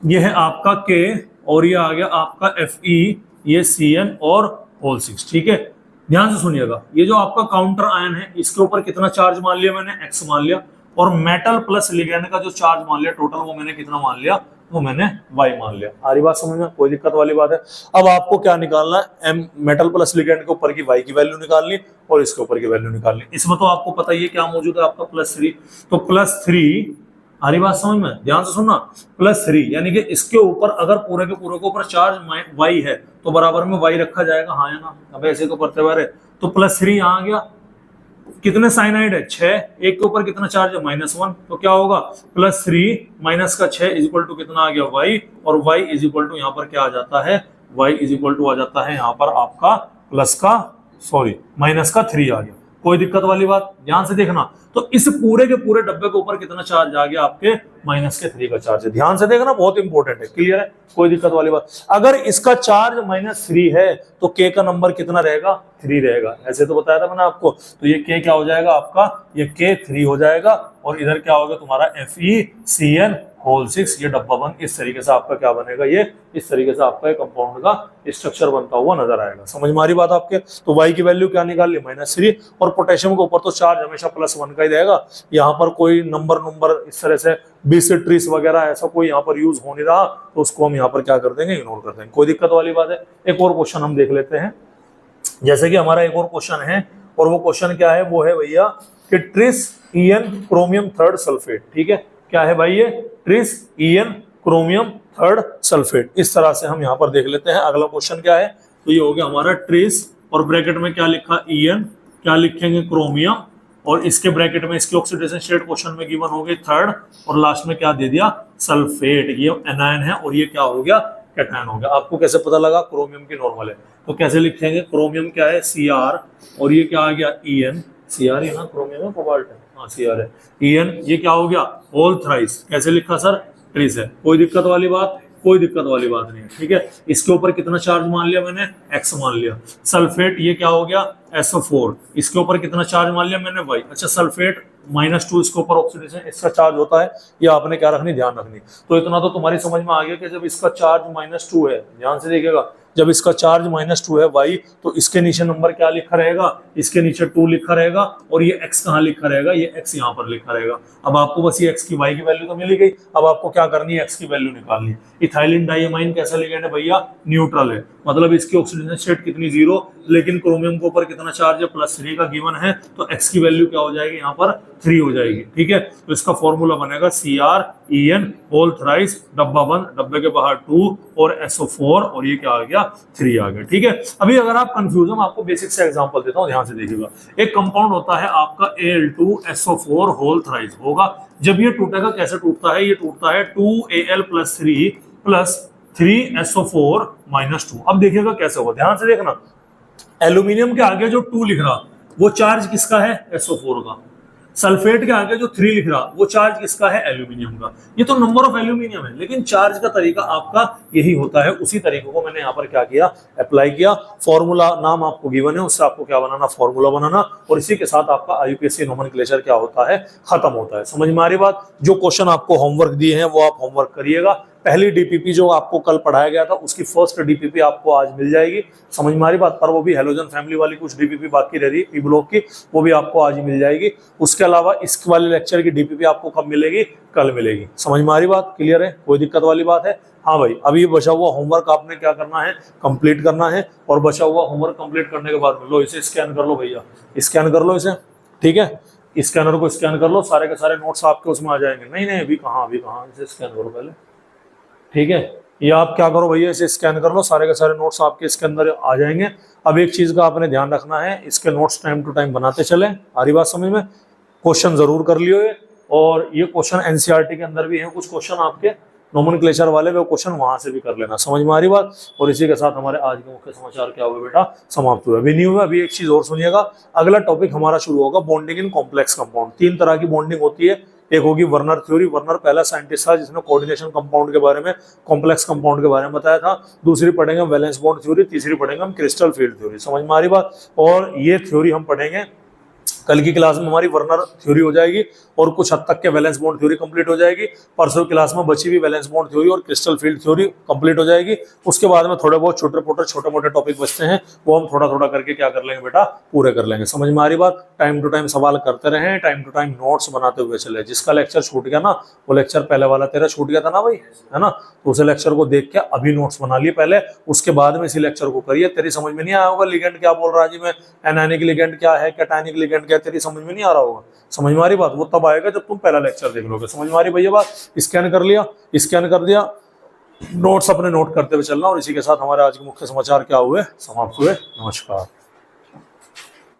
[SPEAKER 1] ये है आपका K, और ये आ गया आपका Fe, ये Cn और होल 6। ठीक है, ध्यान से सुनिएगा, ये जो आपका काउंटर आयन है, इसके ऊपर कितना चार्ज मान लिया मैंने, x मान लिया, और मेटल प्लस लिगेंड का जो चार्ज मान लिया टोटल, वो मैंने कितना मान लिया, वो मैंने y मान लिया। आ रही बात समझ में? कोई दिक्कत वाली बात है? अब आपको क्या निकालना है, m मेटल प्लस लिगेंड के ऊपर की y की वैल्यू निकालनी, और इसके ऊपर की वैल्यू निकालनी। इसमें तो आपको पता ही है क्या मौजूद है आपका, +3, तो +3। आ रही बात समझ में? ध्यान से सुनना, +3 यानी कि इसके ऊपर अगर पूरे के ऊपर चार्ज y है तो बराबर में y रखा जाएगा, हाँ या ना? अब ऐसे को पढ़ते बारे, तो +3 यहाँ आ गया। कितने साइनाइड है, 6, एक के ऊपर कितना चार्ज है, -1, तो क्या होगा, +3 माइनस का 6 इज इक्वल टू कितना आ गया, y, और y इज इक्वल टू यहाँ पर क्या आ जाता है, y इज इक्वल टू आ जाता है यहाँ पर आपका माइनस का 3 आ गया। कोई दिक्कत वाली बात? ध्यान से देखना, तो इस पूरे के पूरे डब्बे के ऊपर कितना चार्ज आ गया, आपके -3 का चार्ज है। ध्यान से देखना, बहुत इंपॉर्टेंट है। क्लियर है? कोई दिक्कत वाली बात? अगर इसका चार्ज -3 है तो K का नंबर कितना रहेगा, 3 रहेगा। ऐसे तो बताया था मैंने आपको। तो ये K क्या हो जाएगा आपका, ये K 3 हो जाएगा, और इधर क्या होगा तुम्हारा FeCN होल 6, ये डब्बा बंद। इस तरीके से आपका क्या बनेगा, ये इस तरीके से आपका कंपाउंड का स्ट्रक्चर बनता हुआ नजर आएगा। समझ में आ रही बात आपके? तो y की वैल्यू क्या निकाल ली, -3, और पोटेशियम के ऊपर तो चार्ज हमेशा +1 का ही रहेगा। यहाँ पर कोई नंबर इस तरह से 20 से 30 वगैरह ऐसा कोई यहाँ पर यूज हो नहीं रहा, तो उसको हम यहाँ पर क्या कर देंगे, इग्नोर कर देंगे। कोई दिक्कत वाली बात है? एक और क्वेश्चन हम देख लेते हैं। जैसे कि हमारा एक और क्वेश्चन है, और वो क्वेश्चन क्या है, वो है भैया कि tris EN chromium 3rd sulphate. ठीक है, क्या है भाई ये, tris EN chromium 3rd sulphate. इस तरह से हम यहाँ पर देख लेते हैं। अगला क्वेश्चन क्या है, तो ये हो गया हमारा ट्रिस, और ब्रैकेट में क्या लिखा, EN, क्या लिखेंगे, क्रोमियम, और इसके ब्रैकेट में इसकी ऑक्सीडेशन स्टेट क्वेश्चन में गिवन हो गई 3rd, और लास्ट में क्या दे दिया, सल्फेट। ये एनायन है और ये क्या हो गया, कैटायन हो गया। आपको कैसे पता लगा, क्रोमियम की नॉर्मल है, तो कैसे लिखेंगे, क्रोमियम क्या है, Cr, और ये क्या आ गया, EN, Cr है ना, क्रोमियम है, कोबाल्ट है, हाँ Cr है, EN, ये क्या हो गया, होल थ्राइस। कैसे लिखा सर, ट्रिस है। कोई दिक्कत वाली बात? कोई दिक्कत वाली बात नहीं है। ठीक है, इसके ऊपर कितना चार्ज मान लिया मैंने, x मान लिया। सल्फेट, ये क्या हो गया, SO4, इसके ऊपर कितना चार्ज मान लिया मैंने, y। अच्छा, सल्फेट -2, इसके ऊपर ऑक्सीडेशन इसका चार्ज होता है, ये आपने क्या रखनी, ध्यान रखनी। तो इतना तो तुम्हारी समझ में आ गया कि जब इसका चार्ज -2 है, ध्यान से देखिएगा, जब इसका चार्ज -2 है y, तो इसके नीचे नंबर क्या लिखा रहेगा, इसके नीचे 2 लिखा रहेगा, और ये x कहाँ लिखा रहेगा, ये x यहाँ पर लिखा रहेगा। अब आपको बस ये x की y की वैल्यू तो मिल गई, अब आपको क्या करनी है, x की वैल्यू निकालनी है। इथाइलिन डाइअमाइन कैसा लिगेंड है भैया, न्यूट्रल है, मतलब इसकी ऑक्सीडेशन स्टेट कितनी, 0, लेकिन क्रोमियम के ऊपर कितना चार्ज है, +3 का गिवन है, तो x की वैल्यू क्या हो जाएगी, यहाँ पर 3 हो जाएगी। ठीक है, तो इसका फॉर्मूला बनेगा CrEN होल थ्राइस, डब्बा बंद, डब्बे के बाहर 2 और SO4, और ये क्या आ गया, 3 आ गया। ठीक है, अभी अगर आप कंफ्यूज हो, आपको बेसिक से एग्जांपल देता हूं, ध्यान से देखिएगा। एक कंपाउंड होता है आपका Al2SO4 होल थ्राइस होगा। जब ये टूटेगा, कैसे टूटता है, ये टूटता है 2Al+3 प्लस 3SO4 माइनस 2। अब देखिएगा कैसे होगा, ध्यान से देखना। एल्यूमिनियम के आगे जो 2 लिख रहा वो चार्ज किसका है, SO4 का। सल्फेट के आगे जो 3 लिख रहा वो चार्ज किसका है, एल्यूमिनियम का। ये तो नंबर ऑफ एल्यूमिनियम है, लेकिन चार्ज का तरीका आपका यही होता है। उसी तरीके को मैंने यहाँ पर क्या किया, अप्लाई किया। फॉर्मूला नाम आपको गिवन है, उससे आपको क्या बनाना, फॉर्मूला बनाना, और इसी के साथ आपका आईयूपीएसी नोमेनक्लेचर क्या होता है, खत्म होता है। समझ में आ रही बात। जो क्वेश्चन आपको होमवर्क दिए हैं वो आप होमवर्क करिएगा। पहली डीपीपी जो आपको कल पढ़ाया गया था उसकी फर्स्ट डीपीपी आपको आज मिल जाएगी। समझ में आ रही बात। पर वो भी हेलोजन फैमिली वाली कुछ डीपीपी बाकी रह रही है, पी ब्लॉक की, वो भी आपको आज ही मिल जाएगी। उसके अलावा इस वाले लेक्चर की डीपीपी आपको कब मिलेगी, कल मिलेगी। समझ में आ रही बात, क्लियर है, कोई दिक्कत वाली बात है। हाँ भाई, अभी बचा हुआ होमवर्क आपने क्या करना है, कंप्लीट करना है। और बचा हुआ होमवर्क कंप्लीट करने के बाद लो इसे स्कैन कर लो भैया, स्कैन कर लो इसे। ठीक है, स्कैनर को स्कैन कर लो, सारे के सारे नोट्स आपके उसमें आ जाएंगे। नहीं नहीं, अभी कहाँ, इसे स्कैन करो पहले। ठीक है, ये आप क्या करो भैया, इसे स्कैन कर लो, सारे के सारे नोट्स आपके इसके अंदर आ जाएंगे। अब एक चीज का आपने ध्यान रखना है, इसके नोट्स टाइम टू टाइम बनाते चले। आ रही बात समझ में। क्वेश्चन जरूर कर लियो ये, और ये क्वेश्चन एनसीईआरटी के अंदर भी है कुछ क्वेश्चन आपके नोमेनक्लेचर वाले, वो क्वेश्चन वहां से भी कर लेना। समझ में आ रही बात। और इसी के साथ हमारे आज के मुख्य समाचार क्या हुए बेटा, समाप्त हुए। अभी नहीं हुआ, अभी एक चीज और सुनिएगा। अगला टॉपिक हमारा शुरू होगा बॉन्डिंग इन कॉम्प्लेक्स कंपाउंड। 3 तरह की बॉन्डिंग होती है। एक होगी वर्नर थ्योरी, वर्नर पहला साइंटिस्ट था जिसने कोऑर्डिनेशन कंपाउंड के बारे में, कॉम्प्लेक्स कंपाउंड के बारे में बताया था। दूसरी पढ़ेंगे वैलेंस बॉन्ड थ्योरी, तीसरी पढ़ेंगे हम क्रिस्टल फील्ड थ्योरी। समझ में आ रही बात। और ये थ्योरी हम पढ़ेंगे कल की क्लास में, हमारी वर्नर थ्योरी हो जाएगी और कुछ हद तक के वैलेंस बॉन्ड थ्योरी कंप्लीट हो जाएगी। परसों क्लास में बची हुई वैलेंस बॉन्ड थ्योरी और क्रिस्टल फील्ड थ्योरी कंप्लीट हो जाएगी। उसके बाद में थोड़े बहुत छोटे मोटे टॉपिक बचते हैं, वो हम थोड़ा थोड़ा करके क्या कर लेंगे बेटा, पूरे कर लेंगे। समझ में आ रही बात। टाइम टू टाइम सवाल करते रहे, टाइम टू टाइम नोट्स बनाते हुए चले। जिसका लेक्चर छूट गया ना, वो लेक्चर पहले वाला तेरा छूट गया था ना भाई, है ना, तो उसे लेक्चर को देख के अभी नोट्स बना लिए पहले, उसके बाद में इसी लेक्चर को करिए। तेरी समझ में नहीं आया होगा लिगेंड क्या बोल रहा है जी, मैं एनायनिक लिगेंड क्या है, कैटायनिक लिगेंड क्या है, तेरी समझ में नहीं आ रहा होगा। समझ में आ रही बात। वो तब आएगा जब तुम पहला लेक्चर देख लोगे। समझ में आ रही भैया बात। स्कैन कर लिया, स्कैन कर दिया, नोट्स अपने नोट करते हुए चलना। और इसी के साथ हमारे आज के मुख्य समाचार क्या हुए, समाप्त हुए। नमस्कार।